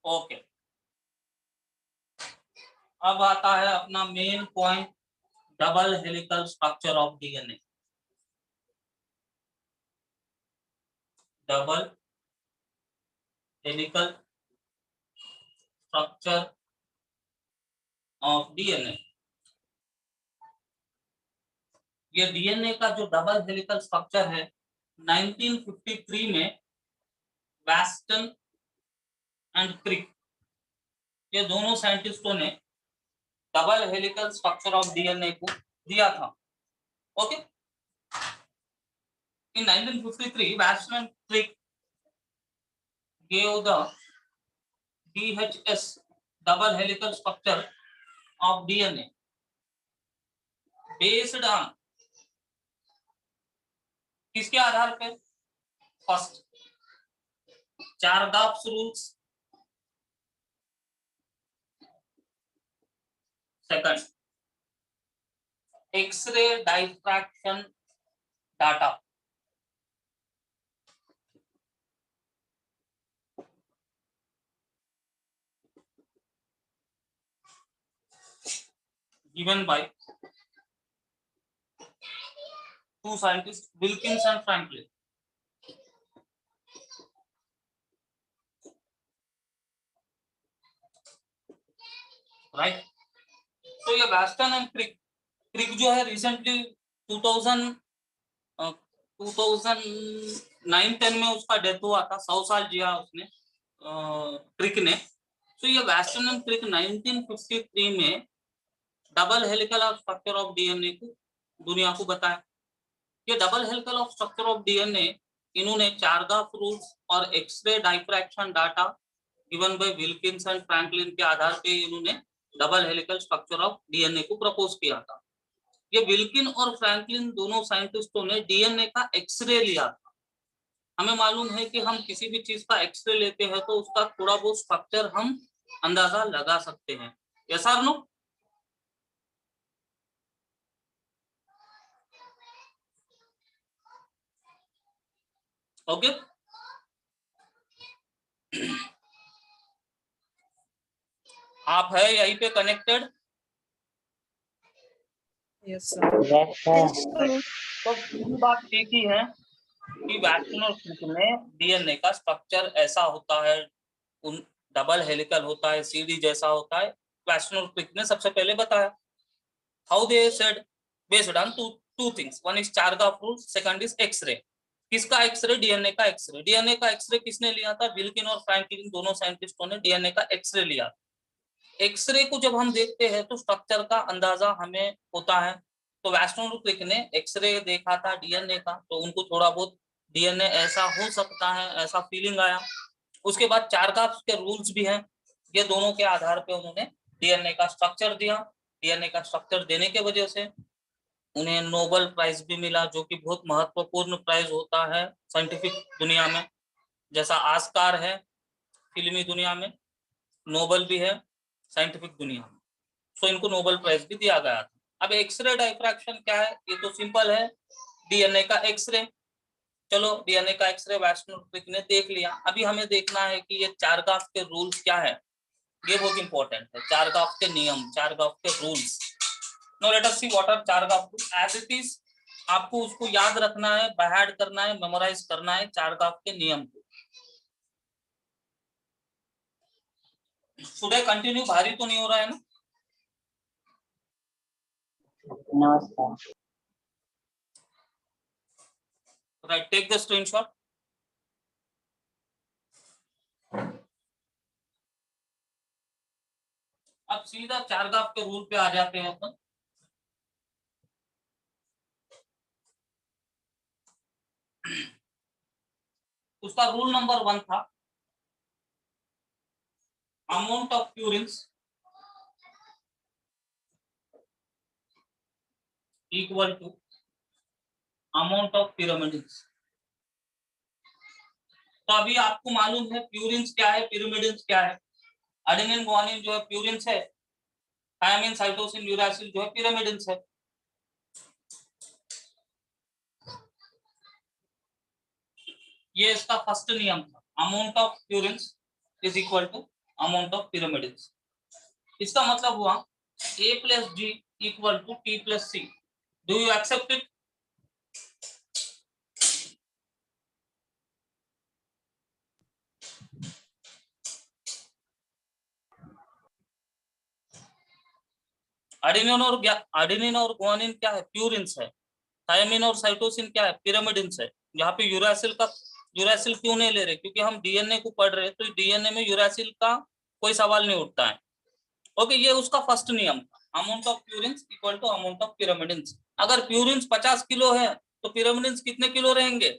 ओके। अब आता है अपना main point, double helical structure of DNA. Double helical structure of DNA. ये डीएनए का जो डबल हेलिकल स्ट्रक्चर है, 1953 में वेस्टन एंड क्रिक, ये दोनों साइंटिस्टों ने double helical structure of DNA को दिया था। ओके। इन 1953 वेस्टन and Crick gave the DHS double helical structure of DNA based on किसके आधार पे? First Chargaff's rules, second X-ray diffraction data. given by two scientists, Wilkins and Franklin. Right. तो ये western and क्रिक, क्रिक जो है recently 2009-10 में उसका डेथ हुआ था, 100 साल जिया उसने, क्रिक ने। तो ये वेस्टन एंड क्रिक 1953 में double helical of structure of DNA को दुनिया को बताया। ये double helical of structure of DNA इन्होंने चारगाफ रूल्स और x-ray diffraction data given by Wilkins and Franklin के आधार पे इन्होंने double helical structure of DNA को प्रपोज किया था। ये विल्किन और फ्रैंकलिन दोनों साइंटिस्टों ने डीएनए का एक्सरे लिया था। हमें मालूम है कि हम किसी भी चीज का एक्सरे लेते हैं तो उसका थोड़ा बहुत स्ट्रक्चर हम अंदाजा लगा सकते हैं। यस और नो? ओके, आप है यहीं पे connected? Yes sir. Yes, sir. तो पूरी बात एक ही है कि वैक्यूलर क्लिक में डीएनए का स्ट्रक्चर ऐसा होता है, उन डबल हेलिकल होता है, सीडी जैसा होता है। वैक्यूलर क्लिक ने सबसे पहले बताया। How they said based on two things, one is Chargaff rule, second is x-ray. किसका एक्सरे? डीएनए का एक्सरे। डीएनए का एक्सरे किसने लिया था? विल्किन और फ्रैंकलिन दोनों साइंटिस्टों ने डीएनए का एक्सरे लिया। एक्सरे को जब हम देखते हैं तो स्ट्रक्चर का अंदाजा हमें होता है। तो वैक्यूलर क्लिक ने एक्सरे देखा था डीएनए का, तो उनको थोड़ा बहुत डीएनए ऐसा हो सकता है, ऐसा फीलिंग आया। उसके बाद चारगाफ के रूल्स भी हैं, ये दोनों के आधार पे उन्होंने डीएनए का स्ट्रक्चर दिया। डीएनए का स्ट्रक्चर देने के वजह से उन्हें नोबेल प्राइज भी मिला, जो कि बहुत महत्वपूर्ण प्राइज होता है साइंटिफिक दुनिया में। जैसा ऑस्कार है फिल्मी दुनिया में, नोबेल भी है साइंटिफिक दुनिया में। सो इनको नोबेल प्राइज भी दिया गया था। अब एक्सरे डाइफ्रैक्शन क्या है? ये तो सिंपल है, डीएनए का एक्सरे। चलो डीएनए का एक्सरे वैक्यूलर क्लिक ने देख लिया। अभी हमें देखना है कि ये चारगाफ के रूल्स क्या है, ये बहुत इंपॉर्टेंट है। चारगाफ के नियम, चारगाफ के rules. Now let us see what are Chargaff rules as it is. आपको उसको याद रखना है, बायहार्ट करना है, मेमोराइज करना है चारगाफ के नियम को। Should I continue? भारी तो नहीं हो रहा है ना? No, sir. Right, take the screenshot. अब सीधा चारगाफ के रूल पे आ जाते हैं अपन। उसका रूल नंबर 1 था, amount of purines equal to amount of pyramids. तो अभी आपको मालूम है प्यूरिन्स क्या है, पिरामिड्स क्या है। एडेनिन ग्वानिन जो है प्यूरिन्स है, थायमिन साइटोसिन यूरासिल जो है पिरामिड्स है। ये इसका फर्स्ट नियम था, amount of purines is equal to amount of pyramids. इसका मतलब हुआ A plus G equal to T plus C। Do you accept it? Adenine और ग्वानिन क्या है? प्यूरिन्स है। थायमिन और साइटोसिन क्या है? पिरामिड्स है। यहाँ पे यूरासिल क्यों नहीं ले रहे? क्योंकि हम डीएनए को पढ़ रहे हैं, तो डीएनए में यूरासिल का कोई सवाल नहीं उठता है। ओके, ये उसका फर्स्ट नियम था, amount of purines equal to amount of pyramids. अगर प्यूरिन्स 50 किलो है तो पिरामिड्स कितने किलो रहेंगे?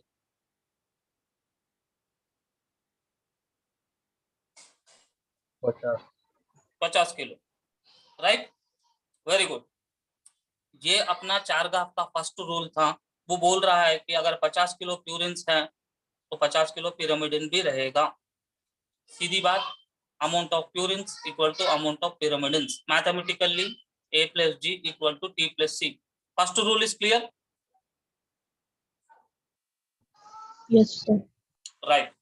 50 किलो। Right, very good. ये अपना चारगाफ का फर्स्ट रूल था। वो बोल रहा है कि अगर 50 किलो प्यूरिन्स है तो 50 किलो पिरामिडिन भी रहेगा। सीधी बात, amount of purines equal to amount of pyrimidines. Mathematically A plus G equal to T plus C। First rule is clear? Yes, sir. Right.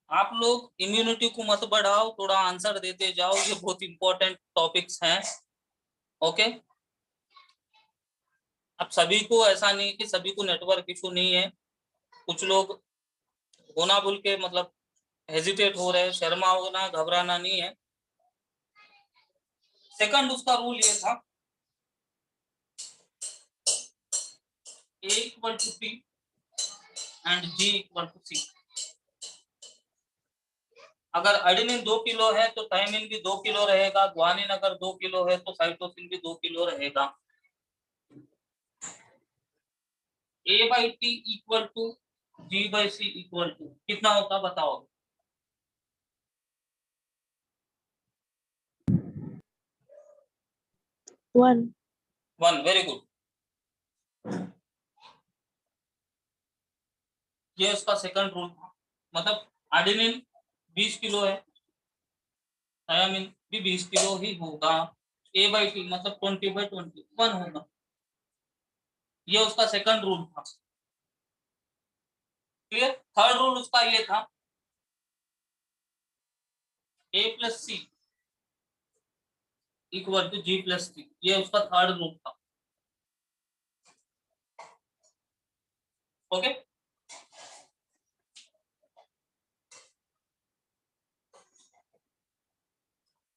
आप लोग इम्यूनिटी को मत बढ़ाओ, थोड़ा आंसर देते जाओ, ये बहुत इंपॉर्टेंट टॉपिक्स हैं। ओके, अब सभी को ऐसा नहीं कि सभी को नेटवर्क इशू नहीं है। कुछ लोग होना भूल के मतलब हेजिटेट हो रहे हैं, शर्मा होना, घबराना नहीं है। सेकंड उसका रूल ये था, A equal to P and G equal to C। अगर एडेनिन 2 किलो है तो थायमिन भी 2 किलो रहेगा, ग्वानिन अगर 2 किलो है तो साइटोसिन भी 2 किलो रहेगा। A by T equal to G/C equal to कितना होता बताओ? 1. 1, वेरी गुड। ये उसका सेकंड रूल था, मतलब एडेनिन 20 किलो है, थायामिन भी 20 किलो ही होगा, A/T मतलब 20/20 1 होगा। ये उसका सेकंड रूल था। क्लियर? थर्ड रूल उसका ये था A+C इक्वल टू G+T, ये उसका थर्ड रूल था। ओके,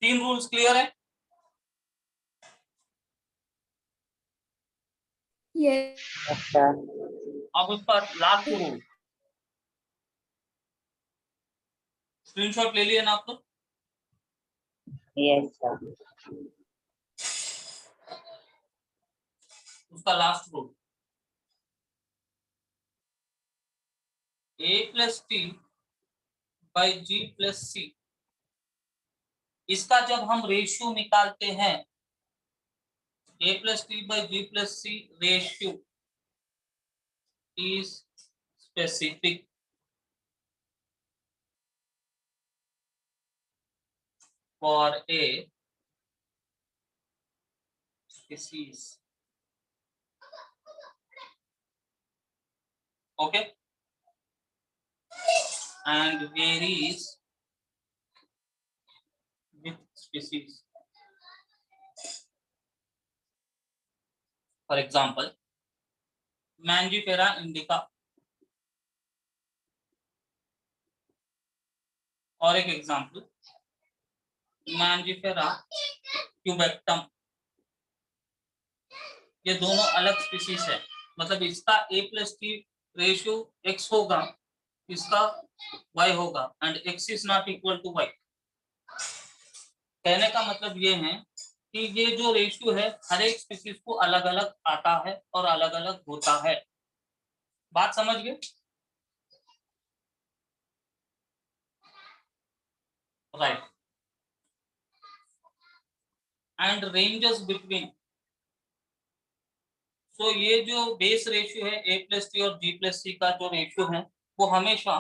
तीन रूल्स क्लियर है? Yes. Yes, sir. अब उसका लास्ट रूल, स्क्रीनशॉट ले लिए ना आप लोग? Yes, sir. उसका लास्ट रूल A+T/G+C, इसका जब हम रेशियो निकालते हैं, A+T/G+C ratio is specific for a species. Okay, and varies with species. For example, Mangifera indica, और एक एग्जांपल Mangifera cubatum, ये दोनों अलग स्पीसीज है, मतलब इसका A+T रेशियो x होगा, इसका y होगा, and x is not equal to y। कहने का मतलब ये है कि ये जो रेशियो है हर एक स्पीसीज को अलग अलग आता है और अलग अलग होता है। बात समझ गए? राइट। एंड रेंजेस बिटवीन, सो ये जो बेस रेशियो है A+T और G+C का जो रेशियो है वो हमेशा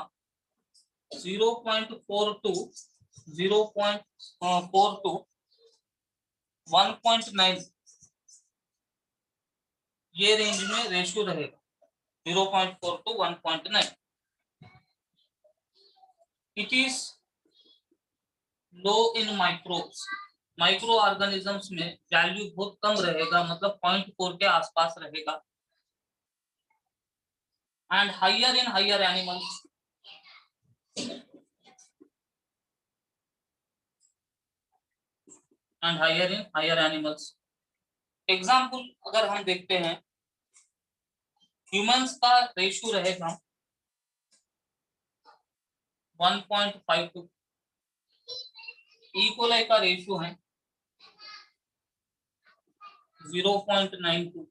0.42 0.42 1.9 ये रेंज में रेशियो रहेगा, 0.4 to 1.9। It is low in microbes, micro organisms में वैल्यू बहुत कम रहेगा, मतलब 0.4 के आसपास रहेगा। And higher in higher animals, and higher in higher animals. Example अगर हम देखते हैं, ह्यूमंस का रेशियो रहेगा 1.52, इकोलाई का रेशियो है 0.92,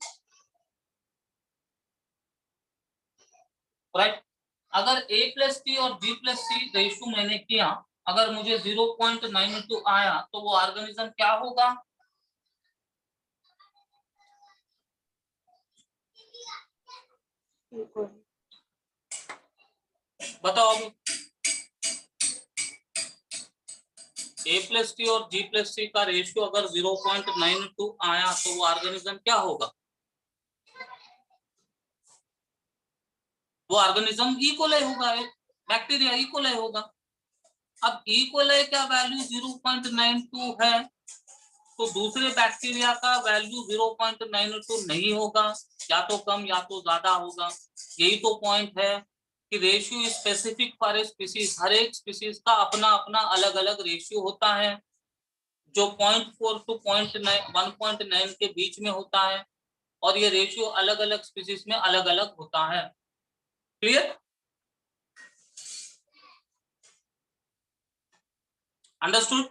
राइट। अगर A+T और G+C रेशियो मैंने किया, अगर मुझे 0.92 आया तो वो ऑर्गेनिज्म क्या होगा? बताओ अभी। A+T और G+C का रेशियो अगर 0.92 आया तो वो ऑर्गेनिज्म क्या होगा? वो ऑर्गेनिज्म इकोलाई होगा, बैक्टीरिया इकोलाई होगा। अब इकोलाई का वैल्यू 0.92 है तो दूसरे बैक्टीरिया का वैल्यू 0.92 नहीं होगा, या तो कम या तो ज्यादा होगा। यही तो पॉइंट है कि ratio specific for a species, हर एक स्पीसीज का अपना अपना अलग अलग रेशियो होता है, जो 0.4 to 1.9 के बीच में होता है, और ये रेशियो अलग अलग स्पीसीज में अलग अलग होता है। क्लियर? अंडरस्टूड?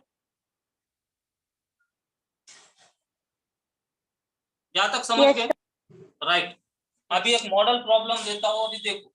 यहां तक समझ गए? राइट। अभी एक मॉडल प्रॉब्लम देता हूं, अभी देखो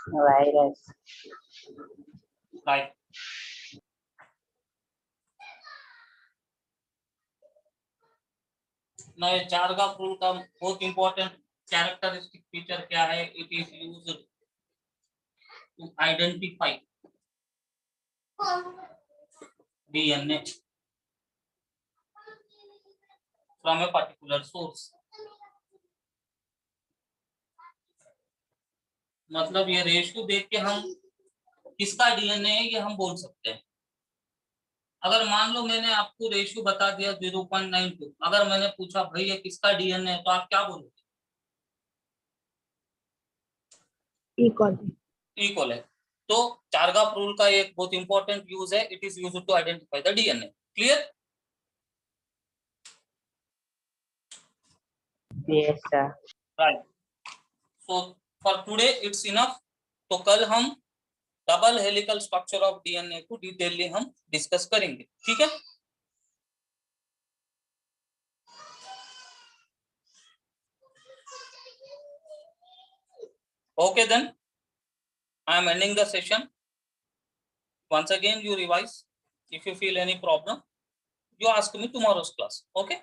virus. Right. Now ये चार्गाफ रूल का बहुत इंपॉर्टेंट कैरेक्टरिस्टिक फीचर क्या है? It is used to identify DNA from a particular source. मतलब ये रेशियो देख के हम किसका DNA है ये हम बोल सकते हैं। अगर मान लो मैंने आपको रेशियो बता दिया 0.92, अगर मैंने पूछा भाई ये किसका DNA है तो आप क्या बोलोगे? Equal. इक्वल है। तो चार्गाफ रूल का एक बहुत इंपॉर्टेंट यूज है, it is used to identify the DNA. Clear? Yes, sir. Right. So for today it's enough. तो कल हम double helical structure of DNA को डिटेलली हम डिस्कस करेंगे. ठीक है? Okay then, I am ending the session. Once again you revise. If you feel any problem, you ask me tomorrow's class. Okay?